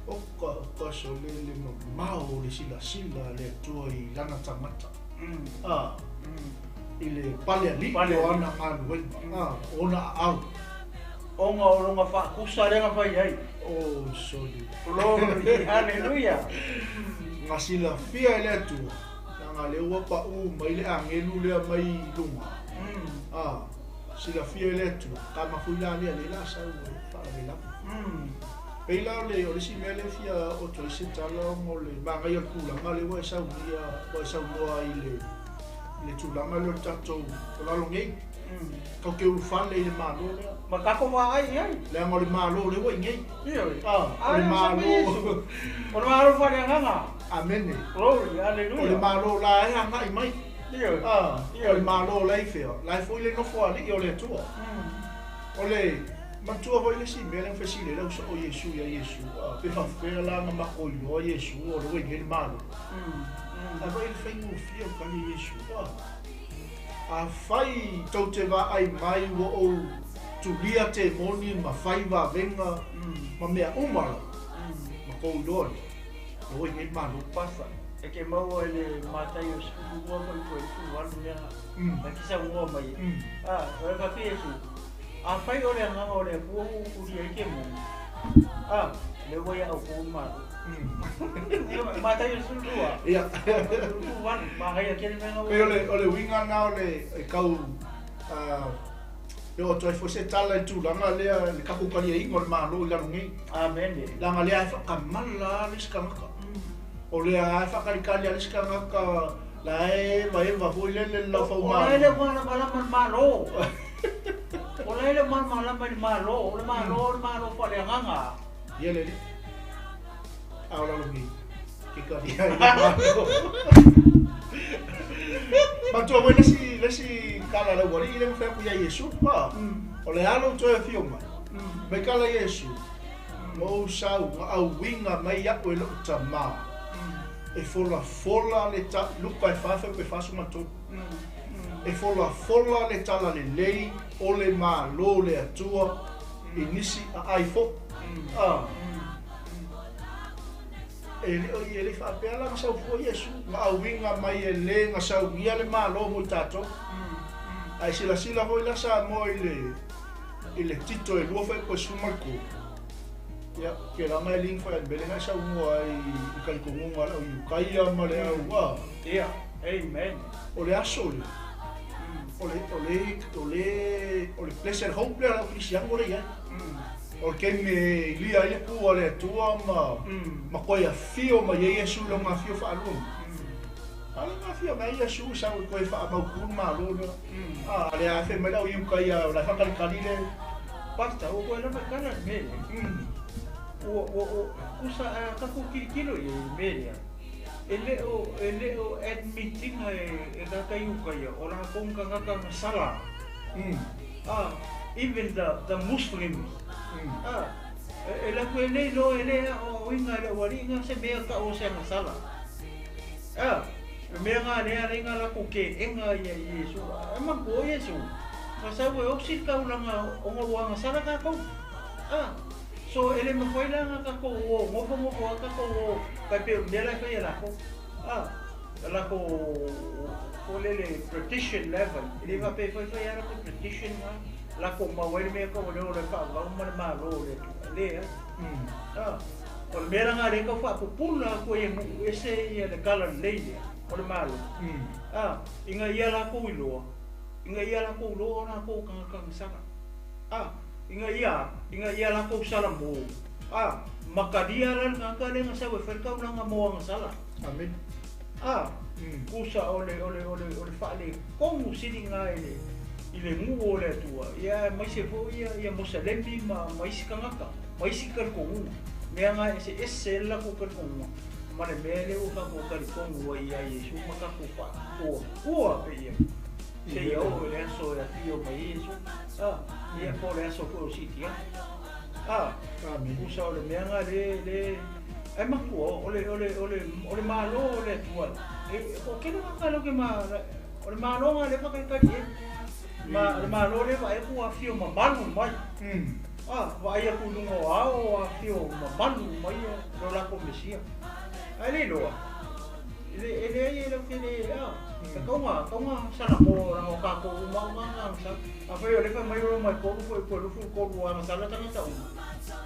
O ka so le mau le sila le tua i lana tamata. I le pale ali o ana nganu ona au. Onga whakusa renga whai ai. Oh, sorry. Glory, hallelujah. Nga sila fia ele atua. Nga le ua pa mai le angelu lea mai lunga. Sila fia ele atua. Ka mafuila lea le la sau e whaavela. Peila o le si mea le fia o toi se tala mo le mangai al kulanga le wa e sau noa i le tūlanga le tatou o lalongei. Kau ke ufale i le malo lea. Ma kako wa ai ai. Le anga o le malo le wa ingei. O le malo. O le malo whare nganga. Amene. Glory, hallelujah. O le malo la e anga i mai. O le malo la i fea. La i fo i le nofo ali i o le atua. O le matua hoi le si mea le mwhesile lau sa o Yesu ia Yesu. Pe whawhera la nga mako i o Yesu o le wenge le malo. A vai le whaingo fia o kani Yesu. A whai tau te wa ai mai wo o tulia te moni ma whai wa venga ma mea umara. Ma kou doi. O wenge le malo. Pasa. E ke mau e le matai o siku ua mai koe tu wanu lea. Na kisa ua mai. O e kapi Yesu. A whai o le anga o le kua uri ai ke mo. Le wai au kua malo. Matai o siku ua. Ia. Wanu, mahai a kere menga ua. Pe o le winga nga o le kau o toi fo se tala i tūlanga lea le kaku kali e ingo le malo i lanu ngei. Amen. Langa lea e whakamala le skangaka. O lea e whakarikali le skangaka la e maeva hui lele lau fau malo. O lele malama malo. O lele malama malo. O le malo whareanganga. Ia lele. Ao lalo ngei. Ke kari ai le malo. Matua mai lesi kala la wari ile mwhea kuia Yesu. O le alo toi e fio mai. Mai kala Yesu. Mou sau au winga mai aku e lo tama. E fola le ta lupa e fafe pe fasu matu. E fola le tala le lei o le malo le atua. E nisi a aifo. ele fa pela sa fo Yesu ma winga mai ele nga sa wia le malo mo tato ai sila ho la sa mo ile tito e lo fa ko sumarko ya que la mai link fa bele nga sa mo ai kan ko mo ala u kai ma le wa ya amen ole asol ole pleasure hope la Christian gore ya o ke me lia ile pu ole tua ma ko ya fio ma Yesu lo ma fio fa lo ala ma fio ma Yesu sa ko fa ma ku ma lo ale a fe me la u kai ya la fa kali le basta o ko la ka na me o kusa ka ku kilo ye media ele o admitting e ka kayu kaya ora kong ka sala even the Muslims ela ko ele o inga le wari nga se me ka o se masala me nga le nga la ko ke enga ya Yesu ama ko Yesu masa we oxid ka ulanga o nga sala ka ko so ele me foi lá nga ko mo ka ko ka pe dela fa ya la ko la ko le petition level ele va pe foi ya la petition la ko ma we me ko le fa ba ma lo le por mera nga re ko fa ko pula ko ye ese ye le kala le por malo inga ia la ko lo na ko ka sala inga ia la ko sala mo makadia lan nga le nga sa we fer ka nga mo nga sala amen kusa ole fa le como sini nga ile ngu ole tua ia mai se fo ia mosalembi mai sikangaka mai sikar ko me nga ese la ko kar ko mane mele o ka ko kar ko ia Yesu maka ko fa ko pe ia se yo le so ya tio mai Yesu ia po le so ko siti amen kusa ole me nga le ai ma ko ole malo ole tua o ke no ka lo ke ma ole malo nga le pa ka ma lo le vai ku afio ma malu mai vai ku no ao afio ma malu mai lo la comesia ai lo ele lo que le ka nga sana mo ra o ka ko ma sa a foi le fa mai lo mai ko wa sa la tanga ta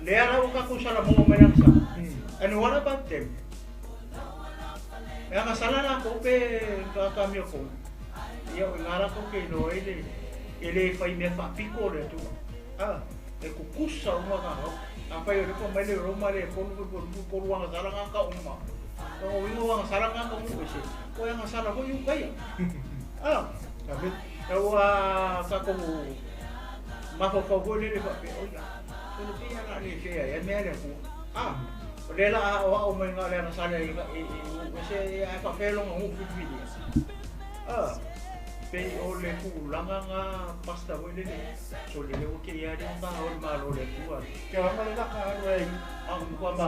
le ara o ka ko sana mo mai sa and what about them nga sala na ko pe ka mi ko ia ngara ko ke no ele fai me fa pico le tu e ku kusa uma ka fa yo ko mai le roma le ko wa sala ka uma o wingo wa sala ka mu se ko yang sala ko yu kai tapi wa ka ko ma ko le fa pe o ya so le ya na le fe ya me le ku le la o mai nga le na sala e se a fa fe lo mu fu video pe o le ku langa nga pasta o le so le o ke ya de ba o ma lo le ku ke wa ma le ka re ang kwa ma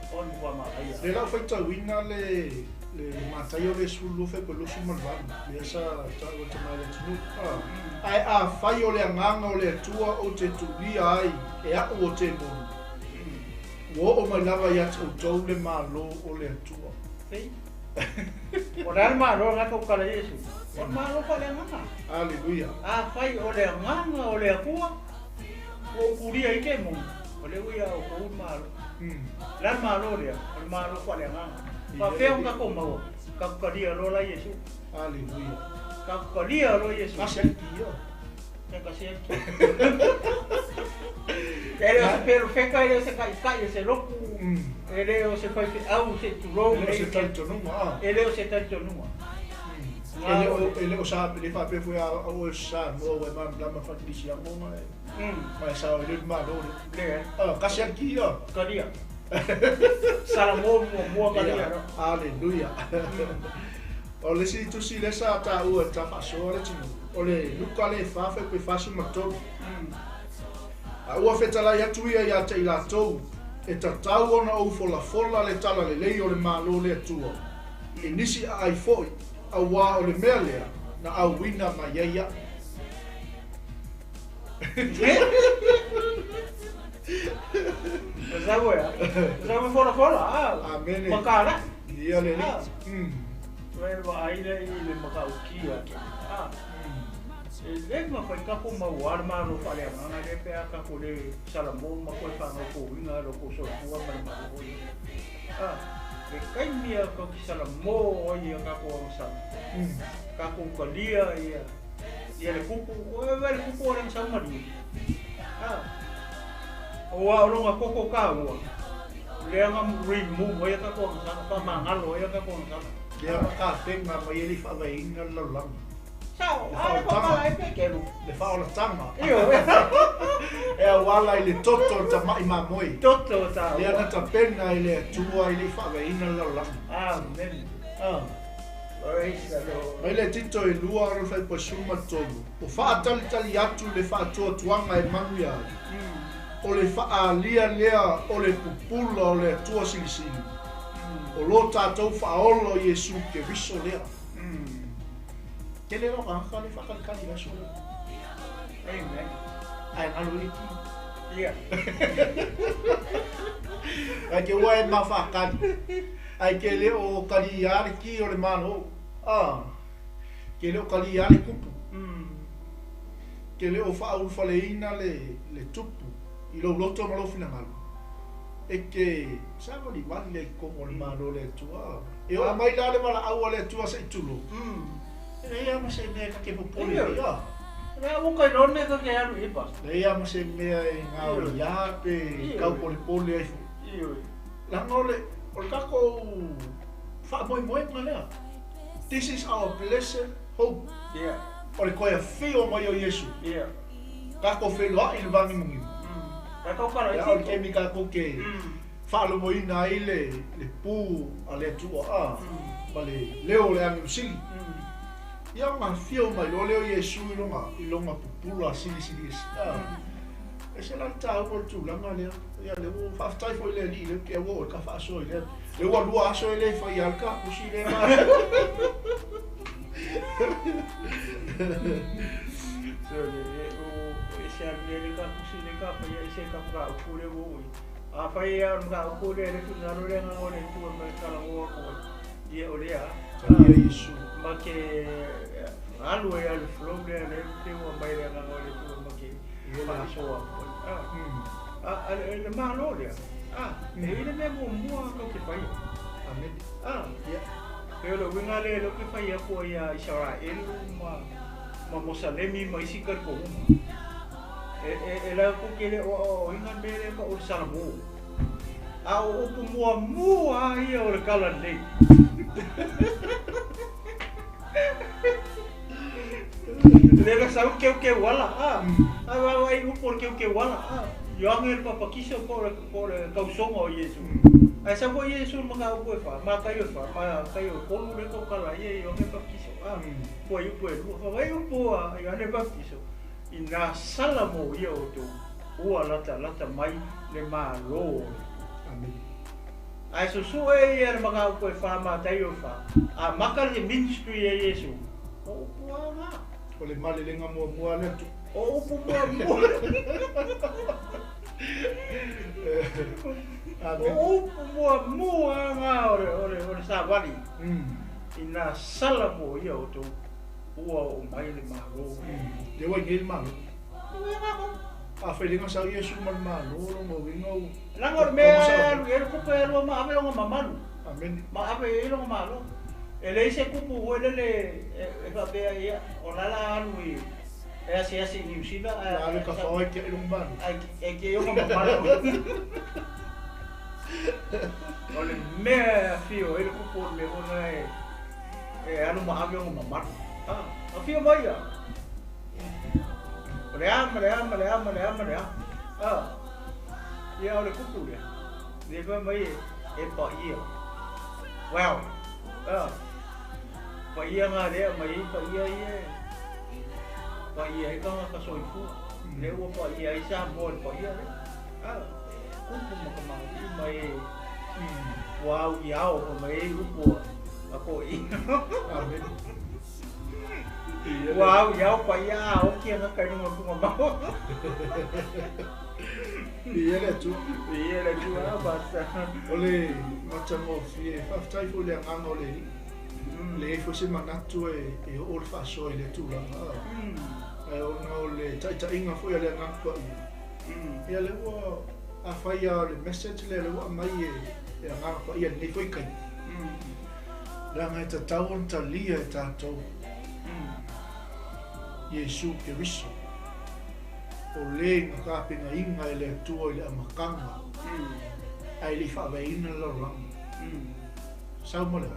on kwa ma ai le la fa ta winga le matayo le sulu fe ko lo sumal ba le sa ta o te mai le tu ai fa yo le nganga o le tua o te tu bi ai e a o te mo wo o mai lava ya to le ma lo o le tua sei ora ma lo nga ko kala Yesu o ma lo fa le nganga aleluya fai o le nganga o le akua o kuria i ke mo o le uia o ko ma lo la ma lo le o ma lo fa le nganga pa fe un ka ko mo ka karia lo la Yesu aleluya ka karia lo Yesu asentia ka siento pero fe kai se loku ele o se fai au se tu lo se tanto numa ele o se tanto numa ele o sa le fa pe foi o sa mo we ma ma fa di sia mo ma ma sa o le ma lo le kasi aqui ó karia salamo mo karia aleluya o le si tu si le sa ta o ta fa so le tinu o le luka le fa fe pe fa su ma to ua fetala ia tuia ia te ila tou e tatau ona au fola le tala le lei o le malo le atua i nisi a ai foi a wā o le mea lea na au wina ma iaia Sabe ya. Sabe fora. Amen. Makara. Ia le. Vai ai le makaukia. Le ma foi kapo mauar ma no fale ana le pe aka ko le salamo ma ko fa no ko ina ro ko so ua ma ko. Le kai mia ko ki salamo ia ka ko sa. Ka ko kalia ia le kupu le kupu orang sama di. O ro ko ko ka o. Le nga remove ia ka ko sa pa mangalo ia ka ko sa. Dia ka te ma mai li fa vai ina lo lang. Sao? Ai pe quero. Le fa o tanga. Wala ile toto ta mai mamoi. Toto ta. Le ana ta pena ile tua ile fa vai ina lo lang. Amen. Mai le tito e lua ro fai po suma tolu. O fa tali atu le fa tua tuanga e mangua. O le fa alia lea o le pupula o le tua sili. O lo tatou fa olo Yesu ke viso lea. Kele ro ka le fa ka le so. Amen. Ai alu iki. Ia. Ai ke wa ma fa ka. Ai ke le o kali ar ki o le mano. Ke le o kali ar kupu. Ke le o fa u fa le ina le tupu. I lo loto ma lo fina malo. E ke sa mo di wan le ko mo mano le tua. E o mai la le mala au le tua se tulu. Ia ma se mea ka ke popoli ia. Rea mo kai rone ka ke aru i pas. Ia ma se mea e ngau ia pe kau poli ai fu. Langa ole kako wha moi ma lea. This is our blessed hope. Yeah. Ole koe a whio mai o Yesu. Yeah. Kako whenua i le vangi mungi. Kako kara i tiko. Ole kemi kako ke whaalo mo ina i le pū a le atua ma le leo le angi Sili. Ia ngā whio mai lo leo Yesu i longa pupula Sili. E se lan tau o tūlanga lea. Ia le o whaftai fo i le li le ke o ka whaaso i lea. Le ua lua aso i le whai alka kusi le maa. So e se le ka kusi le ka whai e se ka whaka ukure o ui. A whai a mga ukure e le tunaro le ngā o le tua mai kala o ako. Ia o lea. Ia Yesu. Ma ke alu e alu flow le te ua mai le ngā o le tua ma ke whaaso a ko. Le malo lea. E ile mea mua kau ke whai. Amen. Ia. Pero lo winga le lo ke whai a kua ia Israel ma Mosalemi ma isi kar ko uma. E la ko ke le o inga mele ka o Salamo. A o upu mua ia o le kala nei. Le la sau ke wala. Ai upu ke wala. Yo angel papakiso por causonga o Yesu. Ai sa ko Yesu mga upo fa, ma kayo polo le ko kala ye yo me papakiso. Po yu po lu, fa yo po yo ne papakiso. Ina salamo yo to. Ua lata mai le malo. Amen. Ai so e er mga upo fa ma tayo fa. A makal le ministry ye Yesu. O puanga. O le male le nga mua le tu. O mua. O mua nga ore sa wali. Ina salamo ia o to ua o mai le malo. Le wa ngel malo. A felinga sa Yesu man malo mo wingo. Langor me el ko pero ma ave o mamalu. Amen. Ma ave ilo malo. Ele se kupu wele e va be ia onala anui. E asi ni usida ale ka fa ke lumban. Ai ke yo mamalu. Ole me fio ele kupu me ona anu ma ave o mamalu. A fio mai ya. Olha. Ia ole kupu le. Le va mai e pa ia. Wow. Pa ia nga le mai pa ia ia. Pa ia e ka so ifu. Le o pa ia isa mo pa ia le. Kupu mo ka mai. Wow, iao mai upo. Ako i. Amen. Wow, iao pa ia o ki nga kai no mo mau. Ia tu. Ia tu basta. Ole matamo fie faftai fo le nganga ole ni. Le fo se manatu e ol fa so ile tu la. Ai ona ole tai inga fo ile nganga ko. Ia le wa a faia le message le wa mai e nganga ko ia ni foi kai. La ngai ta tawon ta lia ta to. Yesu Keriso. O le ka pinga inga ele tua ile amakanga ai le fa vai ina la rang sau mole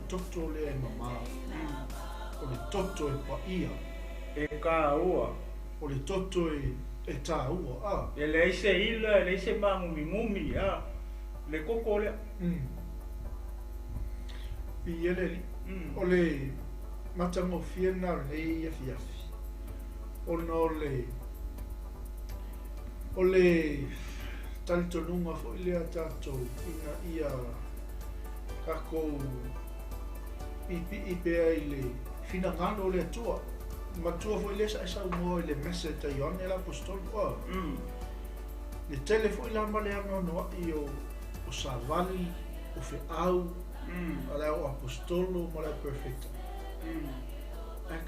toto le mama o le toto e pa ia e ka ua o le toto e ta ua e le se ila le se mangumi mumi le koko le i ele o le matango fiena le ia fiafi o no ole taltonunga fo ile atato ina ia kako ipe ile fina ngano le tua matua fo ile sa mo ile message ta yon el apostol le telefone la male no io o savali o fe au ala o apostolo mo la perfecta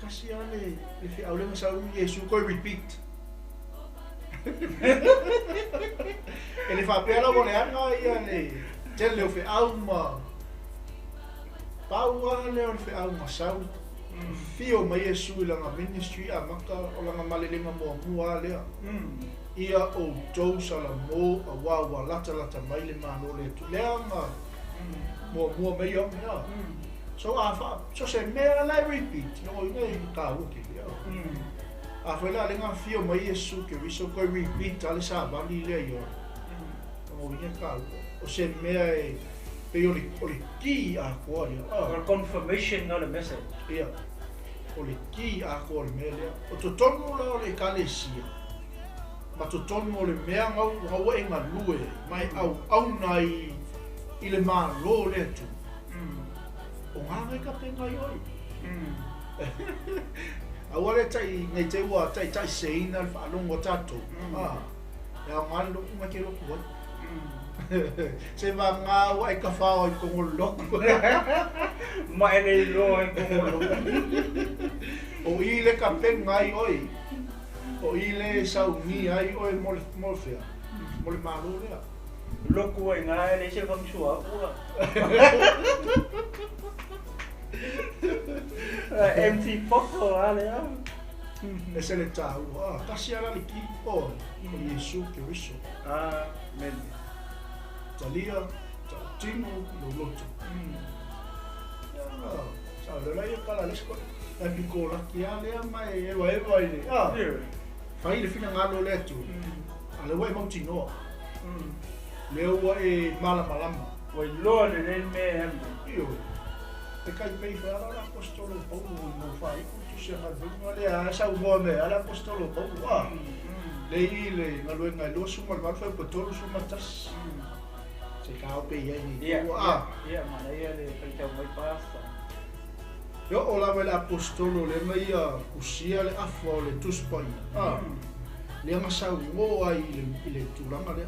kasi ale le fe au le sa Yesu ko repeat ele fa pela boleanga ia le tele fe alma paua le fe alma sau fio mai Yesu la ministry a maka o la malelenga mo le ia o tou sala mo a wa lata mai le mano le tu le ama mo mai o so afa so se mera la repeat no nei ka o ki a foi lá lenga fio mai Yesu Keriso ko repeat ale sa bali le yo o vinha ka o se mea pe o le ki a ko or confirmation no le message ia o le ki a ko le mea o to tono la le kalesia ma to tono le mea ngau e ngalue mai au nai ile ma lo le tu o nga ka penga yo awale tai ngai te wa tai seina fa longo tato ya ngalo uma ke lo ko se va nga wa ka fa o ko lo ma ele lo ko lo o ile ka penga oi o ile sau ni ai oi mo fea mo le malo le lo ko nga ele se fam sua empty photo ale ese le tau kasi ala le ki o Yesu Keriso men talia tino lo loto sa le la kala le sko la pikola ki ale mai e wa ile fai le fina ngalo le tu ale wa mo tino le wa e malama wa lo le me io e kai pei fa la apostolo Paulo no fai tu se ma vengo le a sa uome ala apostolo Paulo le ile ngalo ngalo su mal fa apostolo su matas se ka o pe ia ni ia mana ia le pei mai pasta yo ola le apostolo le mai usia le afo le tuspai le ma sa mo ai le tulanga le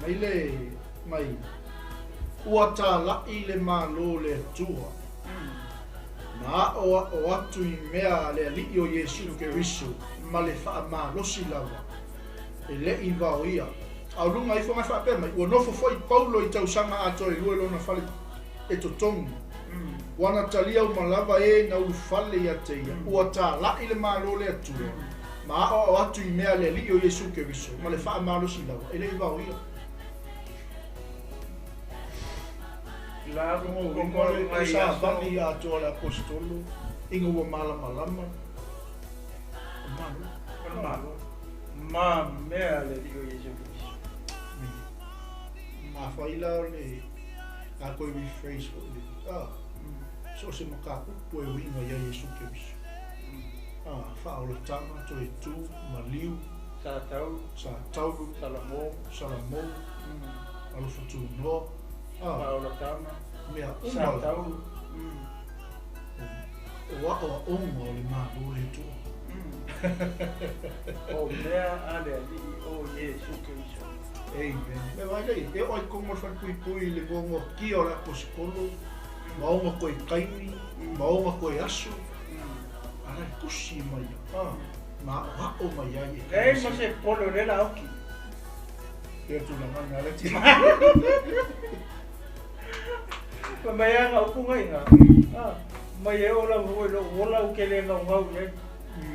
men mai ua tā lai le malo le tua. Na o atu I mea le ali o Yesu Keriso ma le wha malosi lawa. E le I vau ia. Au runga I whongai wha pēmai. Ua nofo foi Paulo I tausanga ato I lue lona whale e to tongu. Wana talia o malawa e na ulu whale ia te ia. Ua tā lai le malo le atua. Ma o atu I mea le ali o Yesu Keriso ma le wha malosi lawa. E le I vau ia. La como sa bani ato le apostolo ingo wa malama ma mea le digo Yesu ma faila le a ko rephrase ko le so se maka po e winga ya Yesu Keriso fa o tama to e tu maliu sa tau salamo alo futu no Paula Tama mea sa tau o le malo le tu O mea ale ali o Yesu Kristo. Amen. Me vai lei, e oi como fa pui le bongo ki ora poskolo. Maunga koe kaini, maunga koe aso. Ara kusi mai. Ma o mai ai. Kei ma se polo le la oki. Ia tu la manga le ti. Pa mai anga upu ngai nga. Mai e ola voi lo ola u kele nga ngau ye.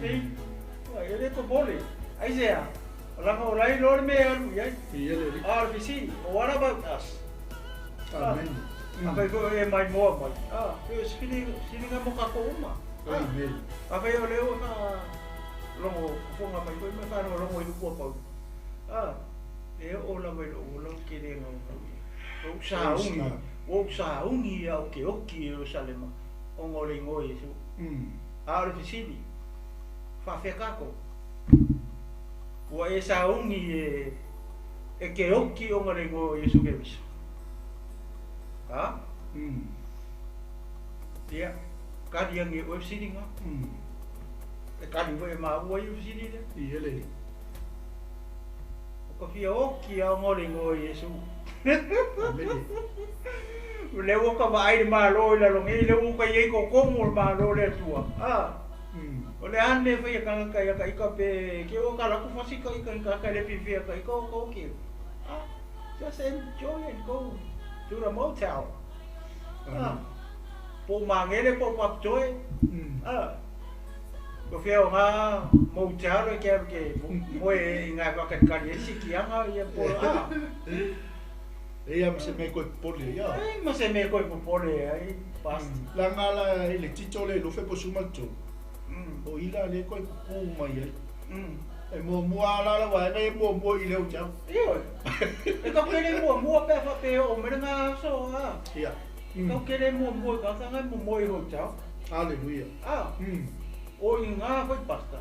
Ei. Ai le ko bole. Ai sea. Ola nga ola i lor me alu ye. Ia le. RBC. What about us? Amen. Apa ko e mai mo mai. E sili nga mo ka ko uma. Amen. Apa yo leo na longo fonga mai ko me ka no longo i ko pa. E ola mai lo kele nga ngau. O sa ungi au ke oki Jerusalema o ngore ngoi Yesu. Aore Sili. Fuafuaga. Wa e sa ungi e ke oki o ngore ngoi Yesu Kristo. Dia kadi yang e Sili nga. E kadi ko e ma o Sili le. Ia le. O ko fia oki o ngore ngoi Yesu. Amen. Lewo ka vai ma lo la lo ngi lewo ka ye ko mo ma lo le tua. O le ane fa ya ka ka pe ke o ka la ku fasi ka ka le pi via ka ko ki. Just enjoy and go to the motel. Po ma ngele po pa joy. Ko fia o nga motel ke mo e nga ka ka ye si ki anga ye po Ia se me koe pole ia. Ma se me koe pole ai pas. La ngala ele tito le lo fe po sumato. O ila le koe ku mai ai. E mo ala la wa nei mo ile o tau. Io. E ka kele mo pe fa pe o me nga so Ia. Ka kele mo ka sa nga mo i ho tau. Hallelujah. O inga foi pasta.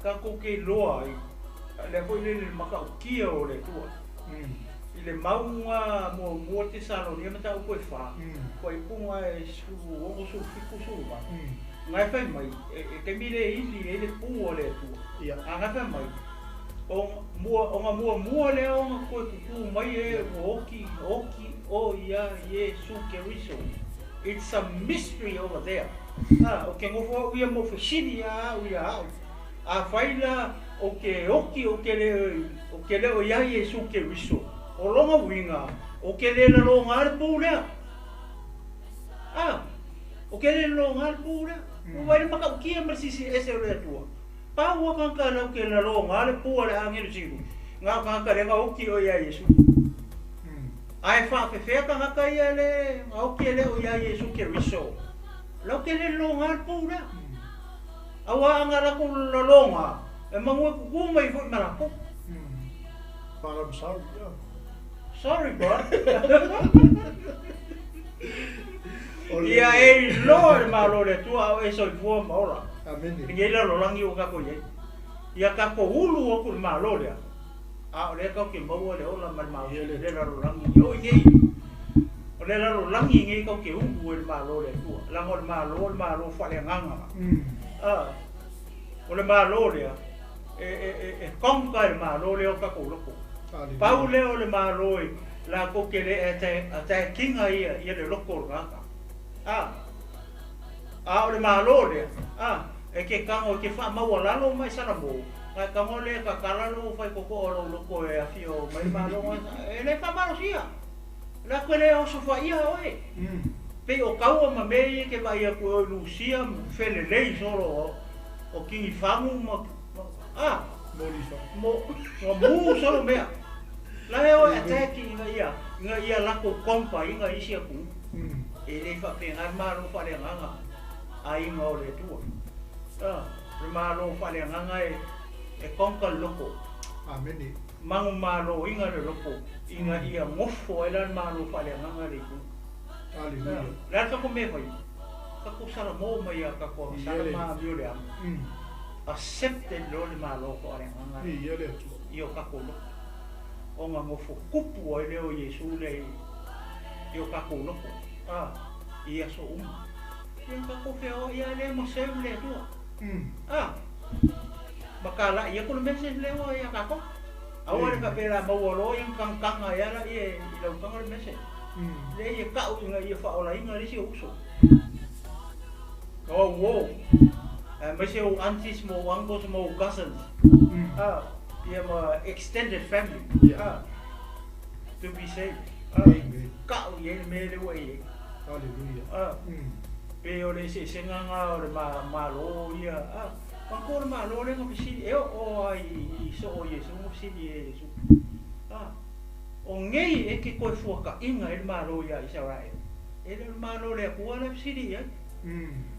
Ka ko ke loa ai. Le foi le maka ki o le tua. Le maunga mo te salo ni mata o koe fa ko i punga e su o su fiku su ba ngai fa mai e ke mire ili ele pu ole tu ia anga fa mai o mo le o ko ku mai e oki o ia Yesu Kristo. It's a mystery over there. O ke ngofo ia mo fishini ya ia a faila o ke oki o ke le o ia Yesu Kristo. O longa winga, o ke le la longa ar pula. O ke le longa ar pula. O vai maka o kia marsisi ese o le tua. Pa o ka la o ke la longa ar pula angel sigu. Nga ka le nga o ki o ia Yesu. Ai fa fe ka ka ia le, o ke le o ia Yesu ke riso. Lo ke le longa ar pula. Awa ngara ko la longa. E mangwe ku mai fo mara ko. Para sorry. Sorry, God. Ia e Lord malo le tua e so fu maura. Amen. Ngi la lo langi o ka ko ye. Ia ka ko hulu o ku malo le. A le ka ke mo le o la mal le la lo langi yo ngi. O le la lo langi ngi ka ke u le malo le tua. La mo malo fa le nganga. O le malo le e kom ka le malo le o ka ko lo. Paule o le maroi la ko ke le ata kinga ia le loko ngaka. O le maroi e ke kango ke fa mawala lo mai sana mo. Ka kango le ka kalalo fai ko o loko e afio mai maroi e le fa marosia. La ko le o so fa ia oi. Pe o kaua ma me ke vai ko Lucia fele lei solo o ki famu mo solo mea. La o ataki nga ia lako kompa inga isia ku. E le fa pe armaro fa le nganga. Ai nga o le tua. Le malo fa le nganga e konka loko. Amen. Mangu malo inga le loko. Inga ia ngofo e lan malo fa le nganga le ku. Hallelujah. La ka ko me fai. Ka ko sala mo mai ka ko sala ma viole am. Accepted lo le malo fa le nganga. Ia le tu. Io ka ko loko. O nga ngofo kupu o leo Yesu le io ka ko loko. Ia so ia ka ko feo ia le mo se le tua. Makala ia ko message leo ia kako. Awal ka pela mawalo yang kang ya la ia ila kang message. Le ia ka u nga ia fa ola inga risi uso. Oh wow. Masih aunties mo uncles mo cousins. Ia ma extended family. To be safe. Ka u ia me le wai. Hallelujah. Pe ole se senganga ole malo ia. Pakor malo le ngapisi o ai so o Yesu ngapisi Yesu. O ngei ke ko fuaka inga el malo ia Israel. El malo le ko ala pisi ia.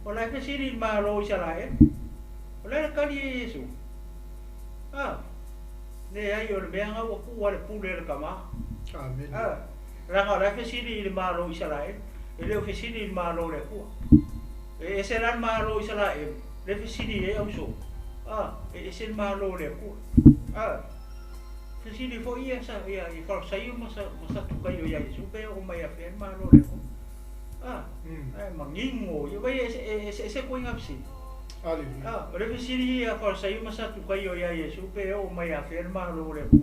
O la pisi il malo Israel. O la kali Yesu. Ne ai o benga o ku wale pule le kama. Amen. La pisi il malo Israel. Ele o pisi il malo le ko. Ese era el malo Israel. Le fisili e auso. E sen malo le ko. Fisili fo ia sa ia I fa sai masa tukai ia Yesu pe o mai afen malo le ko. Mangingo, yo vai ese ko ingapsi. Hallelujah. Le fisili ia fa sai masa tukai ia Yesu pe o mai afen malo le ko.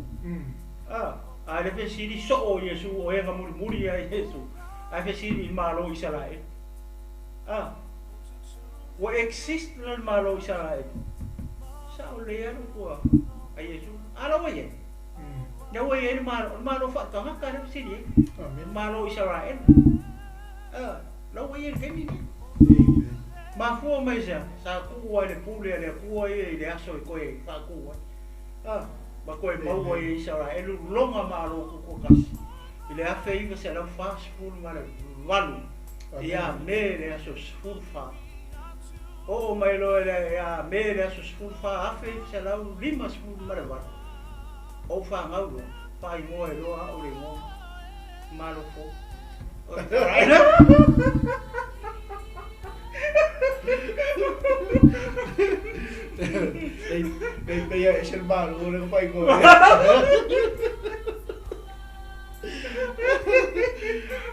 Le fisili so o Yesu o e ngamuri ia Yesu. A fisili malo Israel. Wa exist na malo Israel. Sa olean ko ay Yesu. Ala wa ye. Ya wa ye malo fa ka ka na sini. Amen. Malo Israel. La wa ye ke ni. Ma fu mai sa ku wa le pule le ku wa ye le aso ko ye ka ku wa. Ba ko e mau wa ye Israel longa malo ko kas. Ile a fei que se la fast food mal valu. Ya me le aso food fa. Oh, mai lo ya me aso fa afe se la lima food marava. O fa ngau fa mo lo a o le mo malo fo. Ya es el malo, no fai go.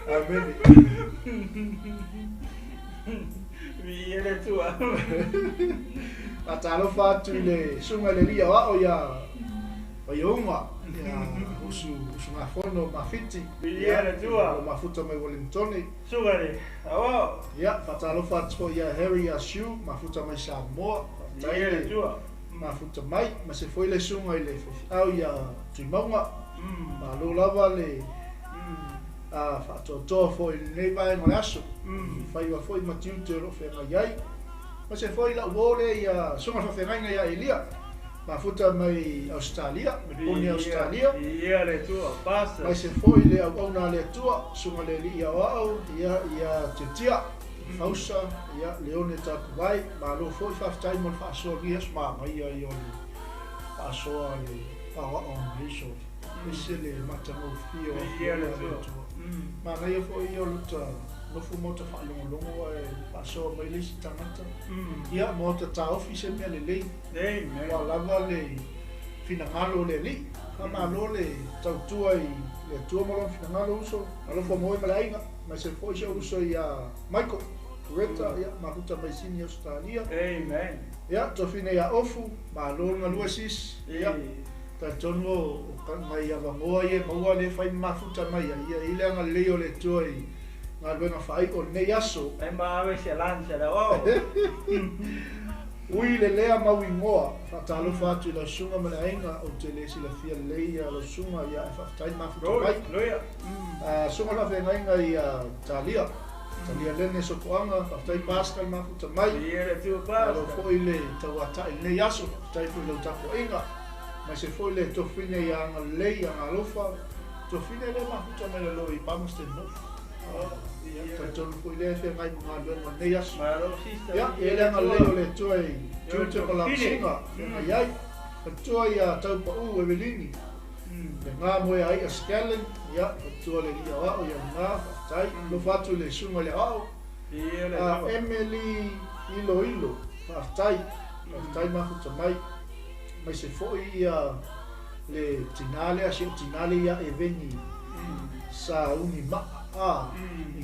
Amen. Viene tua. Atalo fatu le sunga le lia o ya. O yonga. Ya usu mafono mafiti. Viene tua. Mafuta mai Wellington. Sunga le. Awa. Ya fatalo fatu ya Harry Ashu mafuta mai Samoa. Viene tua. Mafuta mai ma se foi le sunga ile. Au ya tuimaunga. Ma lo lava le to foi nei vai no aso fai wa foi matiu te ro fe mai ma se foi la vole ya soma fa fe ngai ya Elia ma futa mai Australia me Australia ia le tua pasta ma se foi le ona le tua soma le Elia wa ya titia fausa ya leone ta vai ma lo foi fa tai mo fa so rias ma mai ya yo fa so ali pa on riso Sili matamo fio ia le tua ma nei foi io luta no fu molto fa longo e passo mai lì tanto ia molto ta office mi le lei nei la lava le fina malo le lì ma lo le tau tua le tua mo fina malo uso allo fo mo mai ma se foi io uso ia Michael Retta ia ma tutta mai sini Australia amen ia to fine ia ofu ma lo na luasis ia ta tono mai ava moa e maua le fai mafuta mai ia ile nga leo le toi nga venga fai o nei aso ai ma ave se lanza da o ui le lea maui moa fatalo fatu la sunga mana ainga o te le sila fia leia la sunga ia fa tai mafuta mai loia sunga la venga inga ia talia lene so koanga fa tai pascal mafuta mai ia le tu pasta lo foi le tawata nei aso tai fu lo tapo inga ma se foi le tofine ia nga lei nga lofa tofine le mafuta mai lo I vamos te no ia ton foi le fe mai nga lo nei as ma lo sista ia ele nga lei le toi tu ko la singa ia toi ia tau pa u Evelini le nga mo ai a skellen ia tu le ia o ia nga tai lo fatu le sunga le au ia le Emily ilo tai mafuta mai mas se foi le tinale ia e veni sa uni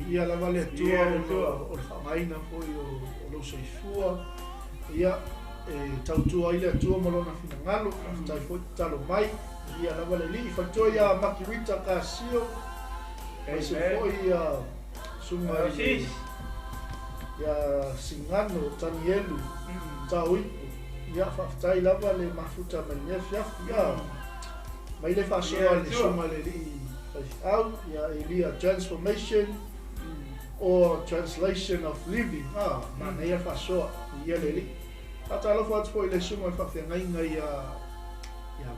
ia la vale tua o fa mai na foi o lo sei fua ia tautua ile atua malona finangalo tai foi talo mai ia lava le li fatoia makiwita kasio se foi suma ya singano tanielu taui ya fatai lava le mafuta manefia ya mai le fasoa le suma le li au ya elia transformation or translation of living mana ia fasoa ia le li ata lo fat foi le suma fa fenga ya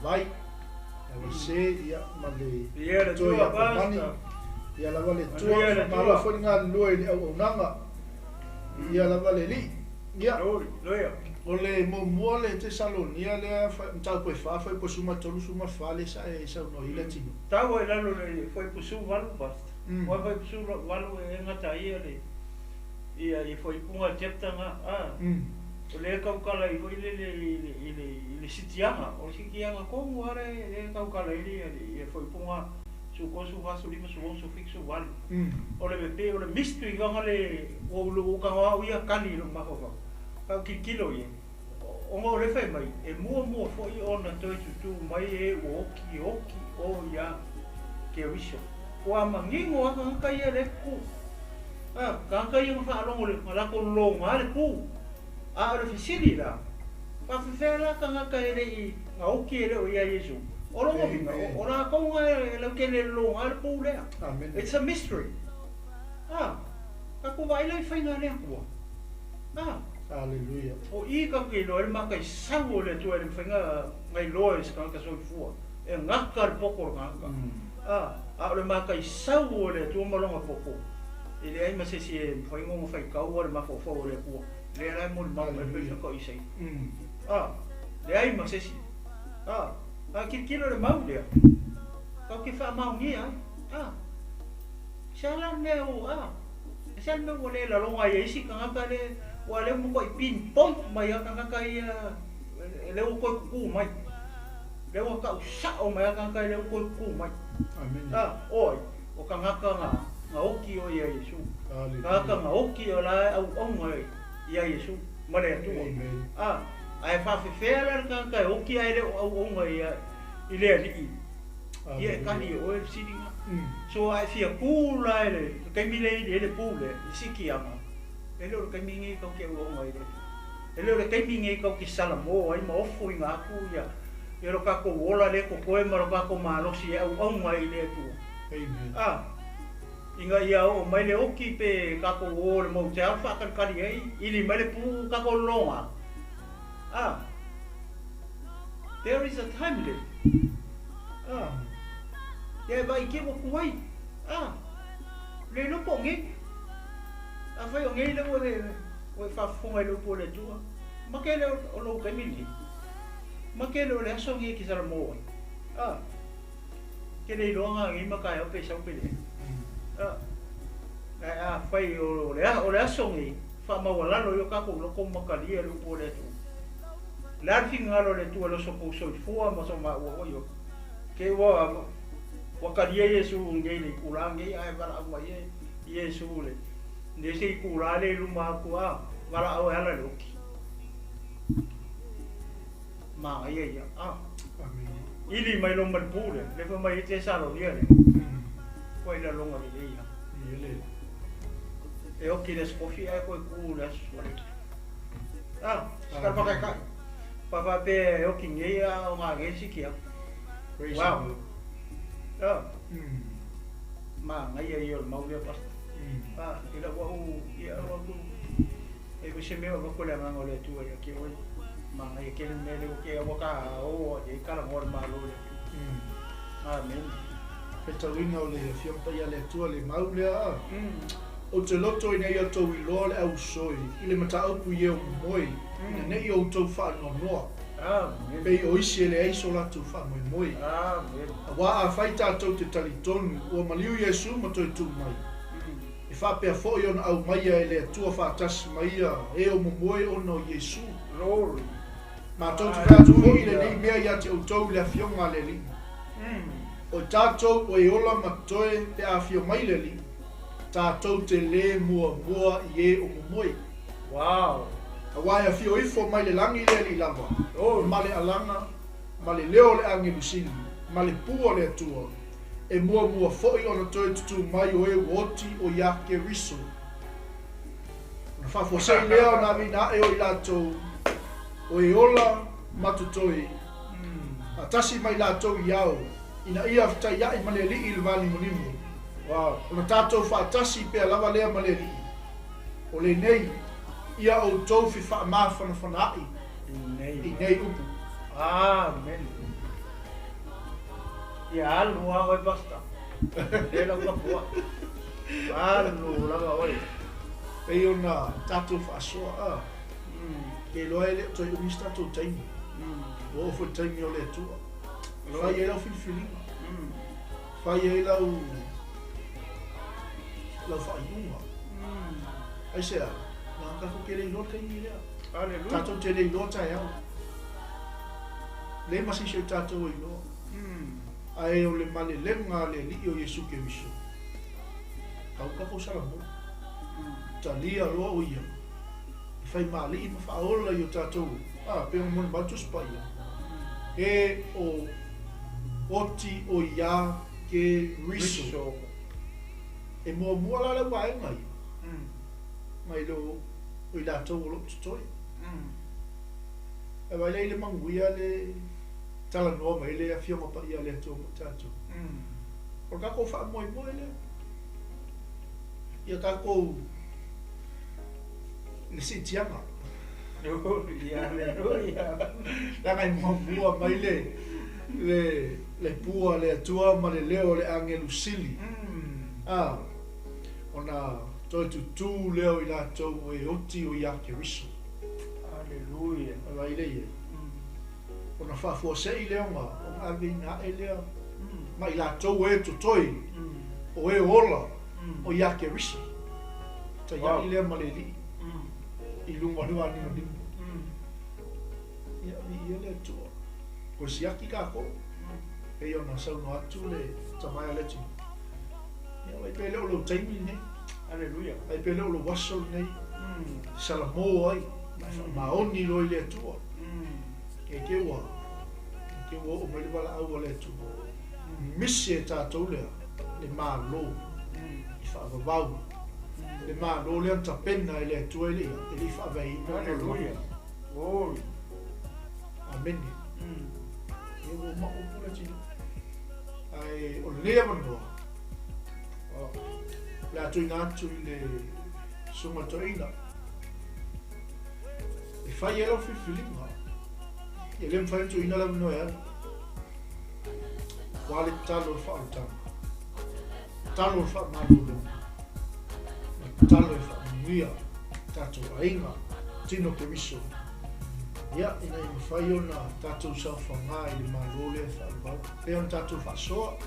vai ya se ya male ia to ya basta ia la vale tua ma foi nga loi le au nanga ia la vale li ia loia ole mo le te salonia le tau po fa foi po suma tolu suma fa le sa no ile tino tau e lalo le foi po su valu basta foi po su valu e ngata ia le ia e foi punga teptanga le kaukala i foi le sitianga o sitianga ko muare le kaukala i foi punga su kosu vasu lima su fixo valu o le be o le mystery ngale o lu ka wa ia kani lo ma ko ka kilo ye o ngo le fai mai e mua foi ona toi tu mai e oki o ya ke wiso o amangingo aka ka ia le ku ka ia fa lo le la ko lo ngale pu le Sili la pa fela ka ele i oki ele o ia Yesu o lo vinga o la ko le ke le lo ngale pu le it's a mystery ka ko vai le fai ngale ku Hallelujah. O i ka ke lo ma kai sango le tu ele fenga ngai lois ka so fu e ngaka le poko ngaka le ma kai sango le tu mo longa poko ele ai ma se foi ngo fai ka o le ma fo le ku le ai mo ma le ko i sei le ai ma se si ki kilo le mau le ka ki fa mau ni sala ne o sala me wole la longa ye si ka ngaka le wale mo ko pin pom mai ka kai le ko ku mai le ka sa o mai ka kai le ko ku mai amen oi o ka nga oki o ia Yesu ka nga oki o la au mai ia Yesu mare tu ai fa fefela ka kai oki ai le au mai ile ali ia ka ni o sidi so ai fia ku la le kai mi le pule siki ama ele o kai mingi ka ke o mai ele o kai mingi ka ki sala mo ai mo fu nga ku ya ero ka ko ola le ko ko ma ka ko ma lo si au mai le tu inga ia o mai le oki pe ka ko o le mo ja fa ka ka ai ili mai le pu ka ko longa there is a time limit ya vai ke mo ku ai le no po ngi fai o ngei le o fa fonga le po le tua ma ke le o lo ka mili ma ke le o le aso ngi ki sala mo ke le longa ngi ma ka o pe sa pe le fai o le aso ngi fa ma wala lo yo ka ko lo ko ma ka le po le tu la finga lo le tu lo so ko so fu ma so ma o yo ke wa ka ye Yesu ngi ni kurangi ai bara ma ye Yesu le nese kurale luma kuwa wala au hala loki ma ia ili mai lo mal pule le fa mai te salo dia le ko ila longa le ia ile e o ki les coffee ai ko ku las ska pa ka pa pe o ki ngia o ma ge sikia wow ma ngai ia mau dia pas ila wa ia wa ku e ko se me wa ko le ma ngole tu ya ki oi ma ngai ke le le ke wa ka o e kala mor ma lo le amen pe to ringa le fio pa ya le tu le mau le o te loto ina ia to wi lo le au soi ile mata o pu ye moi ne o to fa no pe o isi le ai so la tu fa moi wa a faita to te taliton o maliu Yesu mo to tu mai e fa pe fo yo au mai ele tu fa tas mai e o moe o no Yesu glory ma to tu fa tu ile ni me ya te o to le fio ma le li o tato o e ola ma toe te a fio mai le li tato te le mua ye o moe wow Awai a fio ifo mai le langi le li lava. Ma le alanga, ma le leo le angelu sili, ma le pua le atua. E mua fo'i ona toi tutu mai o e woti o ia ke riso. Na fuafuaga lea na vina e o i latou o e ola matutoi. A tasi mai latou i au, ina ia fitai iai ma le li'i le vali monimu. Ona tātou whaatasi pia lava lea ma le li'i. O le nei, ia o tau fi whaamāwhana whanai. I nei upu. Amen. Ia alu a oi basta. Lela ua pua. Alu lava oi. Pei ona tātou whaasoa. Ke loa e leo toi umis tātou taimi. O ofo taimi o le atua. Whai e lau whiwhilinga. Whai e lau whaiunga. Ai sea, nā kako ke le ilo taimi lea. Tātou te le ilo tai au. Le masi se tātou o ilo. Ai o le male lenga le li o Yesu ke wiso. Kau kako salamo. Talia loa o ia. Fai mali ma faola yo tātou. Pe o mon batus pa ia. E o oti o ia ke riso. E mua la le wae ngai. Mai lo o i tātou o lo tutoi. E vai le manguia le tala noa mai le a fionga pa ia le tō mo tātou. O kako wha moi le. Ia kako le sitianga. Langai mua mai le pua le atua ma le leo le angelu Sili. Ona toi tutu leo i lātou e oti o ia ke riso. Aleluia. Vai le ia. Ona fuafuaga leo nga, o avina e lea. Ma i lātou e totoi, o e ola, o ia ke riso. Ta ia i lea ma le li. I lunga lua ni mani. Ia i ele tua. Ko siaki kako. E ona sauno atu le tamaya le tini. Ia vai pe leo lo taimi nei. Aleluia. Ai pe leo lo waso nei. Salamo ai. Maoni lo i le tua. Ke wa o mai wala au le tua. Misi e tātou lea. Le mālo. I whaavavau. Le mālo le anta pena e le tua e lea. E li whaavei. Aleluia. Glory. Amen. E o mao pula tino. Ai o lea manoa. Le atu ina atu i le sunga toina. E whai e lau whiwhilinga. E le mwhai atu ina lau noe ana. Wale talo e whaarutanga. Talo e whaamalu. Talo e whaamuia. Tato ainga. Tino ke riso. Ia, ina i mwhai o na tatou sa whanga i le malole e whaarubau. E on tatou whaasoa.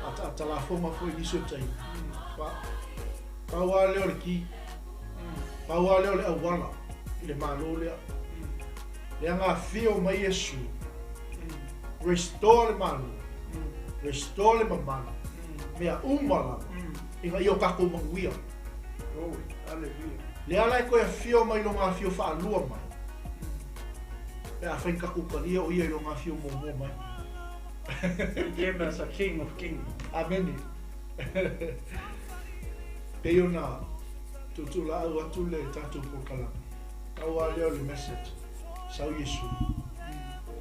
Ata la fonga foi niso tai. Paua leo le ki. Paua leo le awala. I le malole. Le anga fio mai Yesu. Restore le malu. Restore le mamana. Mea umala. Inga i o kako manguia. Le ala e koe fio mai lo ngā fio whaalua mai. E a whain kako kalia o ia i lo ngā fio momo mai. Give us a king of kings. Amen. Pei ona tutu la au atu le tātou pokala. Au a leo le message. Sau Yesu.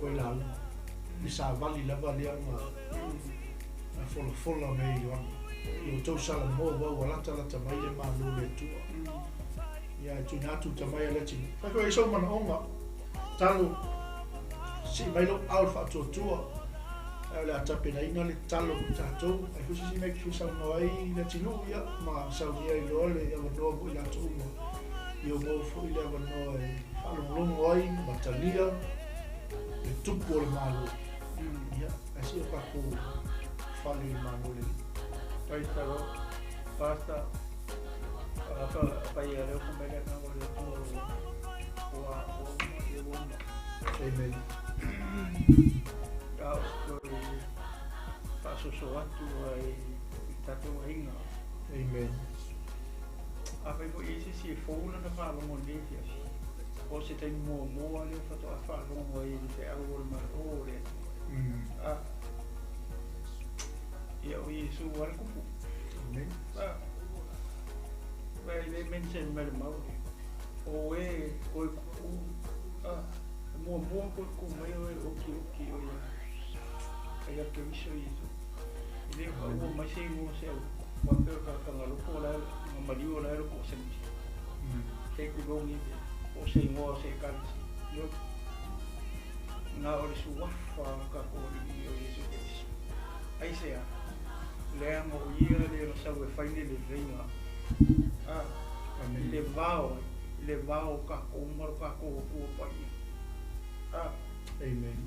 Koe la au. Ni sa vali lava lea na fola me i wana. I o tau sala mo wau alata mai le mālo le tua. Ia tu natu tamai ale tini. Whai koe iso mana onga. Talo. Si mailo au whaatua tua. Le atapena ina le talo tātou. Ai fusi si meki fusa noai le tinu ia. Ma saunia i loa le awanoa mo i lātou ma. I o mofo i le awanoa e whalongolongo ai, matalia. Le tupu o le mālo. Ia, asi o kako whale i mālo le. Pai taro, pasta. Pai a leo kumele na o le tua o e wona. Amen. Pasoso atu ai tātou ainga. Amen. Awhai ko isi si e whaula na whaalongo nefia. o se tai mua le fa to fa longo I te au o ma o le ia o Yesu wala kupu vai le mention mal mau o kupu mua ko mai o ki o ia ai ke viso Yesu ile o mai se mo se o pe ka ngalo ko la ngaliu la ko se te ku longi o se mo se kan yo na o su Fuafuaga ko I o Yesu Kristo ai se le mo ia le o sa we faile le reina le vao ka ko mo ka ko pa amen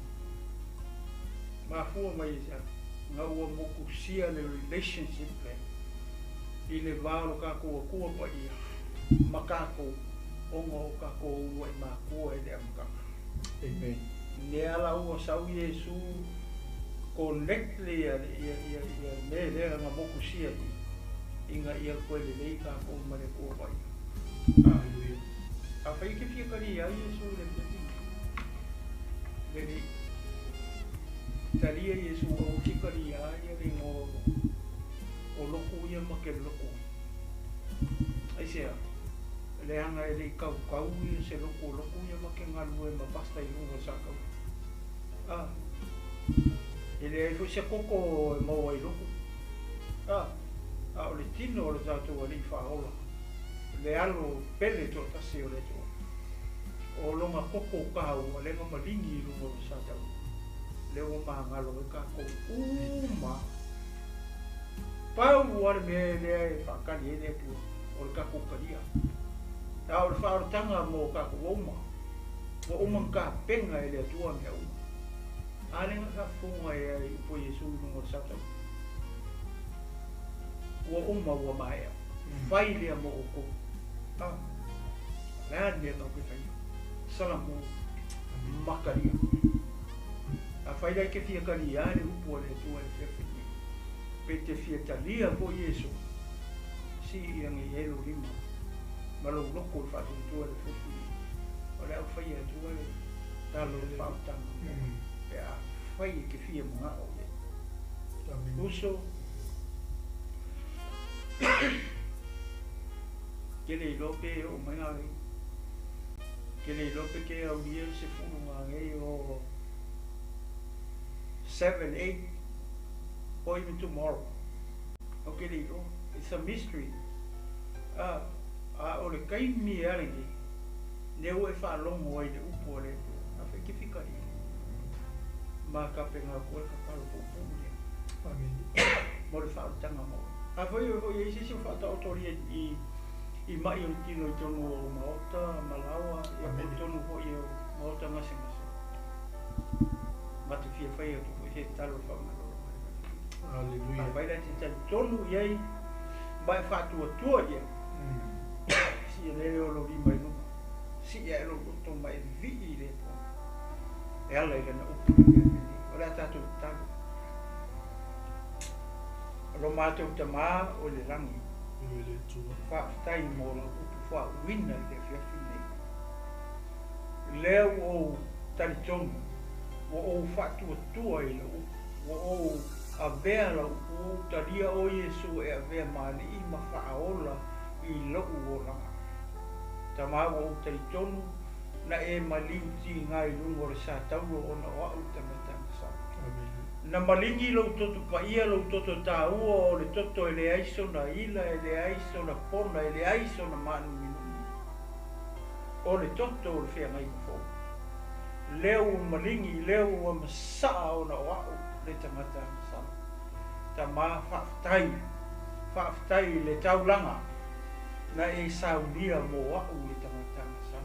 ma fu mai sa nga o mo ku sia le relationship le le vao ka ko pa makako ongo ka ko we ma ko e le amka amen le ala o sa Yesu connect le ia le nga mo ku sia inga ia ko le ka ko ma le ko pa a fa ke fia ka ia Yesu le le talia Yesu o ki ka ia le ngo o loku ia ma ke loku ai se le anga le kau ia se loku ia ma ke ngalu e ma pasta I lungo sa kau ele fu se koko mo ai loku o le tino o le tatu o li whaola le alo pele to tasi o le to o longa koko kau o le ngama lingi lungo sa tau le o maangalo e ka ko uma pau war me le whakari e le pu o le ka kokaria o le whaorotanga mo ka ko uma ka penga e le atua me au alenga ka funga e upo Yesu lungo sa tau wa maia vai le mo ko la ne no ke fai sala mo makaria a fai dai ke fia karia le upo le tu le fe pe te fia talia po Yesu si yang e elo lima malo loko fa tu le fe ora fai e tu le talo fa tan ya fai ke fia mo o le uso Kele lope o mai ngai kele lope ke au dia se funu ngai o 7, 8 or even tomorrow okay lo it's a mystery o le kai mi alengi ne o e fa longo ai de upo le a fe ki fika I ma ka penga ko ka pa lo pu amen mo le fa tanga mo a foi o isi se fa ta autoria I mai o tino tono o maota malawa e o tono ho I o maota masina matu fia fai o tu he talo fa malo hallelujah vai la tita tono iai vai fa tu ia si le o lo vi mai no si e lo to mai vi le e alla ile na upu ora tatu talo lo mate o tama o le rangi fa tai mo la upu fa winna le fia fine le o tali tono o fa tu ai lo o a vela o talia o Yesu e a ve mali I ma fa ola I lo o la tama o tali tono na e mali ti ngai lungo sa tau o na o tama sa na malingi lo toto pa ia lo toto ta o le toto ele aiso na ila ele aiso na pona ele aiso na manu minu o le toto le fia mai fo leo malingi leo o masa o na wa le tamata sa tama faftai le taulanga na e saulia mo wa le tamata sa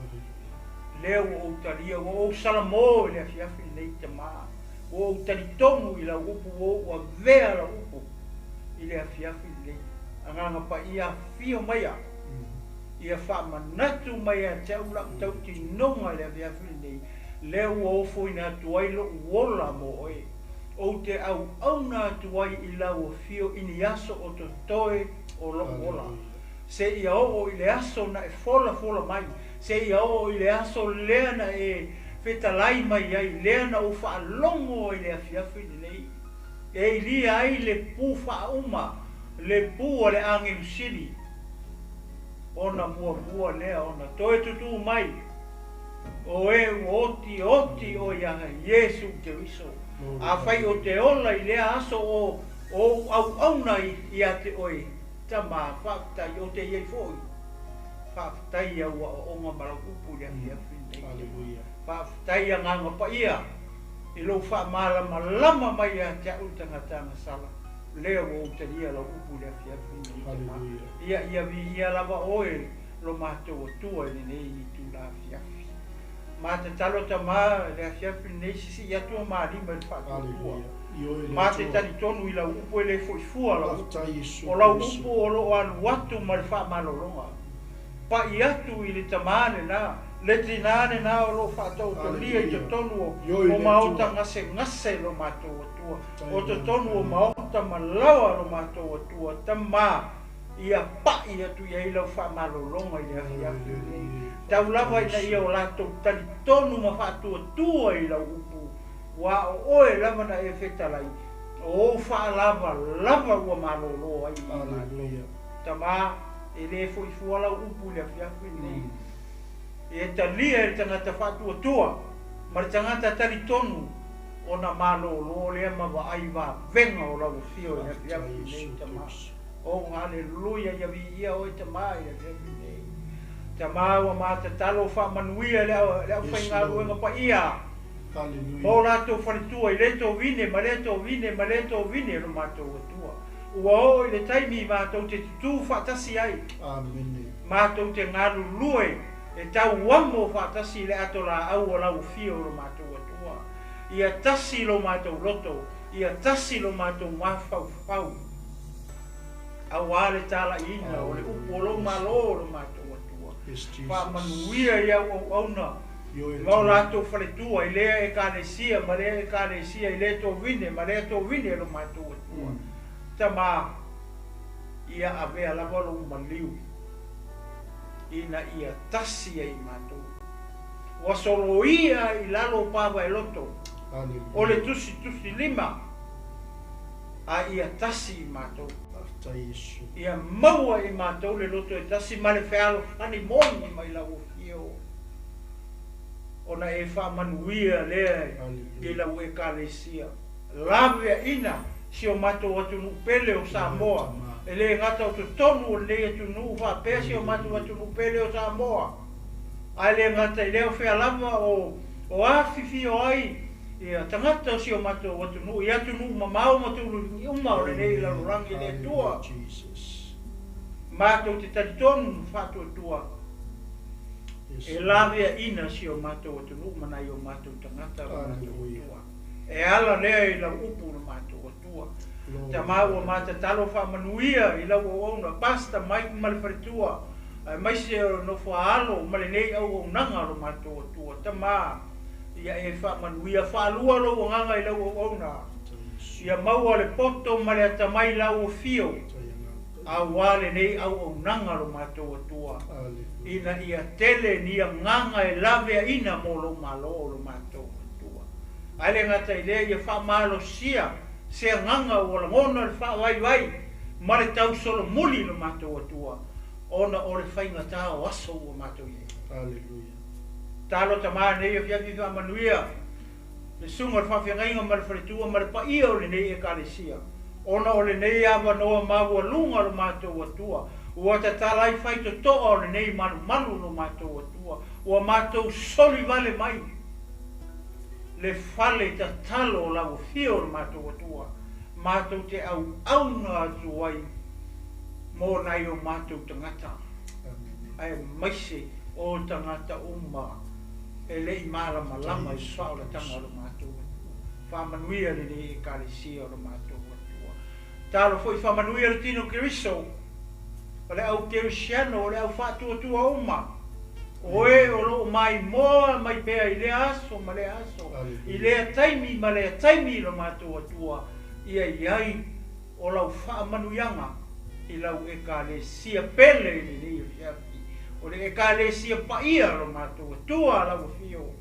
leo o talia o salamo le fia fi le tama o talitongu I la upu o vea la upu I le afiafi le anganga pa ia fio maia ia fa manatu maia tau la tau ti nonga le afiafi le leo o fo ina tuai lo wola mo e o te au na tuai I la o fio ini aso o to toe o lo wola se ia o i le aso na e fola mai, se ia o i le aso lea na e fetalai mai ai, lea na o whaalongo i le afiafi nei. E i lia ai le pū whauma, le pū o le ange usili. Ona mua lea, ona toe tutu mai. O e oti o ianga Yesu Keriso. A whai o te ola i lea aso o auna i a te oi. Tama whaktai o te iei fōi. Whaktai au o onga marakupu le afiafi nei. Whaktai a nganga pa ia. I lo whamalama mai a te au tangatanga sala. Lea o te lia la upu le afiafi nei. Ia lava oe lo mātou tua i nei i tu la afiafi. Ma te talo ta ma le afiafi nei sisi i atua mārima i whakatua. Ma te tani tonu i la upu e le foifua la upu. O la upu o lo anu atu ma le whamalolonga. Pa i atu i le tamane na. Le tinane na o lo whatau to lia i te tonu o maota ngase lo mātou atua. O te tonu o maota malawa lo mātou atua. Tama ia pai atu ia i lau whamalolonga i le afiafi nei. Tau lava ina ia o lātou tani tonu ma whātua i lau upu. Wa o oe lava na e whetalai. O whaalava lava ua malolo ai i mātou. Tama e le foifua lau upu le afiafi nei. E talia e tangata whātua. Ma le tangata tani tonu o na malolo le mawa ai wa venga o lau fio le afiafi nei tama. O haleluia ia o te mai nei. Te mau ma te talo fa manuia le whainga ruenga pa ia. Mo lato whanitua i leto vine, ma leto vine no mātou atua. Ua o i le taimi mātou te tutu whaatasi ai. Mātou te ngaru lue e tau wamo whaatasi le ato la au o lau fio no mātou atua. Ia tasi lo mātou loto, ia tasi lo mātou mawhau. Awale tala ina o le upolo malo lo mātou atua. Whamanuia ia o auna. Mau lato whaletua i lea e kānesia, ma lea e kānesia i lea tō vine, ma lea tō vine lo mātou atua. Tama ia avea lava lo maliu. Ina ia tasi ai mātou. Wasolo ia i lalo pāwa e loto. O le tusi lima. A ia tasi i mātou. Ia maua i mātou le loto e tasi ma le whealo hani moni mai lau fio. Ona e whamanuia lea i lau e kālesia. Lavea ina si o mātou atu nupele o Samoa. E le ngata o tu tonu o le atu nu whapea si o mātou atu nupele o Samoa. Ai le ngata i leo whea lava o afifi o ai. Ia tangata o si o mātou atu nu. I atu nu mamau mātou ni uma o le nei la rurangi le tua. Mātou te taritonu whātua tua. E lavea ina si o mātou atu nu manai o mātou tangata o mātou tua. E ala lea i lau upu na mātou atua. Te maua māta talo whamanuia i lau o auna. Pasta mai malwharitua. Mai se no whaalo male nei au o nanga o mātou atua. Te maa. Ia e whamanuia whaalua lo o nganga i lau o auna. Ia maua le poto male ata mai lau o fio. A wale nei au o nanga o mātou atua. Ina ia tele ni a nganga e lavea ina mo lo malo o mātou. Aile ngata i lea ia whamalo sia, se nganga o la ngona le whawaiwai, ma le tau solo muli no mātou atua, ona o le whainga tāo aso o mātou i. Alleluia. Tālo ta maa nei o fiafi whamanuia, le sunga le whawhiangainga ma le wharitua ma le paia o le nei e kālesia, ona o le nei awa noa maua lunga o mātou atua, ua ta tālai whaito toa o le nei manu no mātou atua, ua mātou soli vale mai, le fale ta talo la o fio mātou atua. Mātou te au auna atu ai mō nei o mātou tangata. Ai maise o tangata uma e lei marama lama i whaola tanga o mātou atua. Whamanuia le ne e kālesia o mātou atua. Tālo foi whamanuia le tino Keriso. O le au Kerisiano, o le au whātua tua uma. Oe o lo mai moa mai pea i le aso ma le aso. I le taimi ma le taimi lo mātou atua. Ia iai o lau whaamanuianga I lau e ka le sia pele i ni fiafi. O le e ka le sia pa ia lo mātou tua lau fio.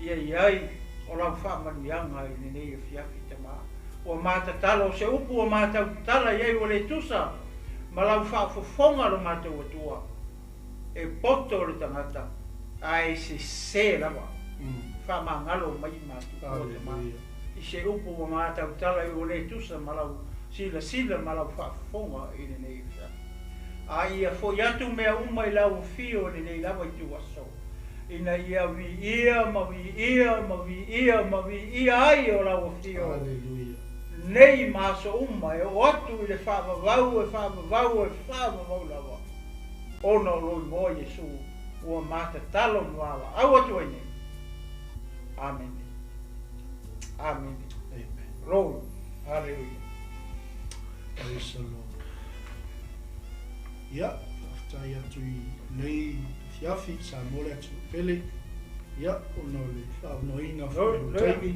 Ia iai o lau whaamanuianga i ni fiafi te maa. O mātatalo se upu o mātou tala iai o le tusa. Ma lau whaafofonga lo mātou tua. E poto le tangata. Ai se lava. Whaamangalo mai mātou o te maa. I se upu o mātou tala i o le tusa ma lau sila malau whaafonga i nei fiafi. A ia fo iatu mea uma I lau fio ni nei lawa I tu aso. Ina ia vi ia ai o lau fio. Alleluia. Nei maso uma e o atu I le whaavavau lawa. Ona o loi mo Yesu ua mata talo mwala. Au atu ai nei. Amen. Amen. Amen. Lord. Hallelujah. Praise the Lord. Ia, whaftai atu I nei fiafi sa mole atu pele. Ia, ono le whaamnoina whaamnotaimi.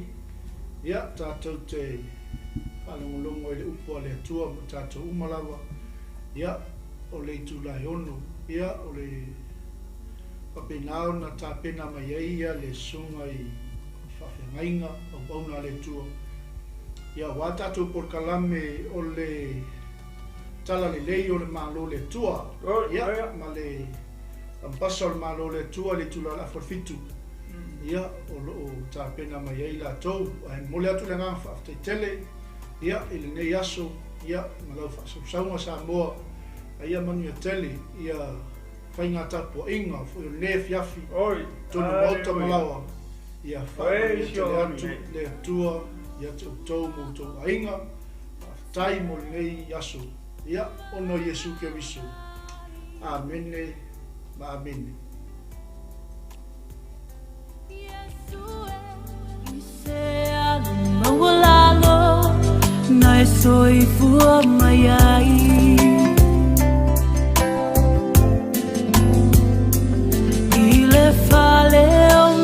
Ia, tātou te whalongolongo I le upo le atua mo tātou umalawa. Ia, o le tūlai ono. Ia, o le papenao na tāpena mai eia le sunga I whawhengainga o bauna le tua. Ia wātātou por kalame o le tala le lei o le malo le tua. Ia, ma le ampasa o le malo le tua le tula la forfitu. Ia, o tāpena mai ei la tau. Ai mole atu le ngā whaaftai tele. Ia, I le nei aso. Ia, ma lau whaasaunga sa moa. Ia manu ia tele. Ia, whainga tapo inga. Fui o le fiafi. Tonu mauta malawa. Ia, whainga tele atu le tua. Ia te tau mo tau ainga, tai mo nei yasu. Ia ono Yesu ke visu. Amene, ma amene. Mawalalo na soifua mayai. Ile fale o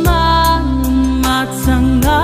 matanga.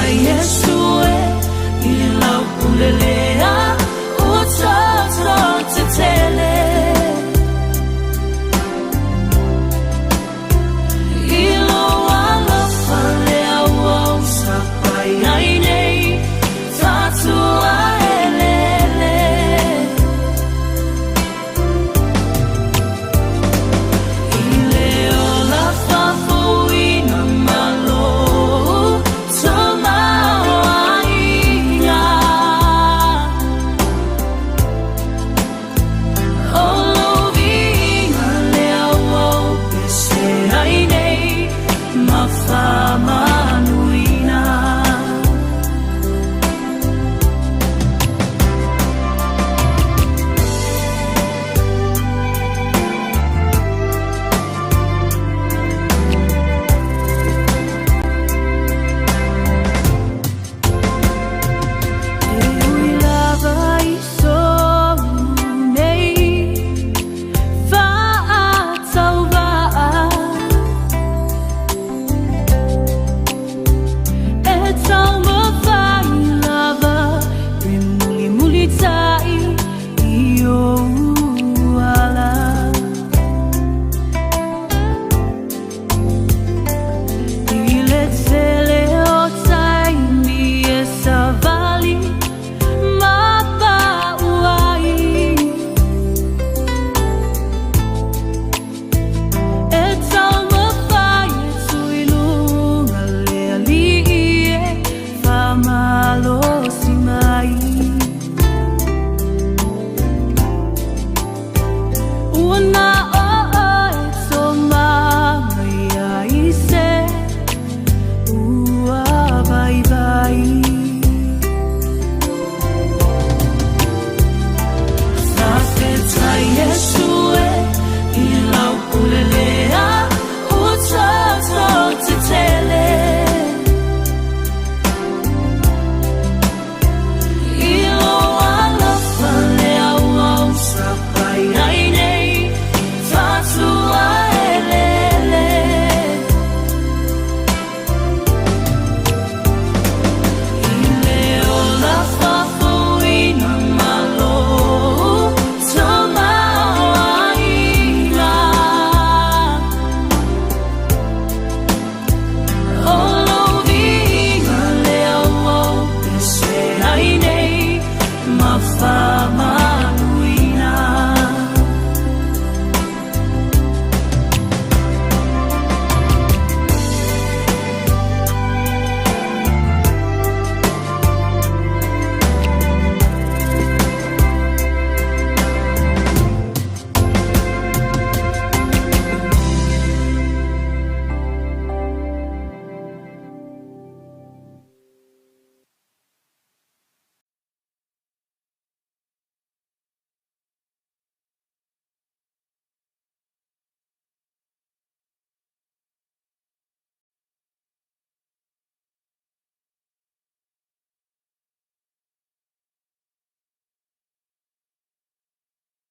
Yesu, ilau kulele.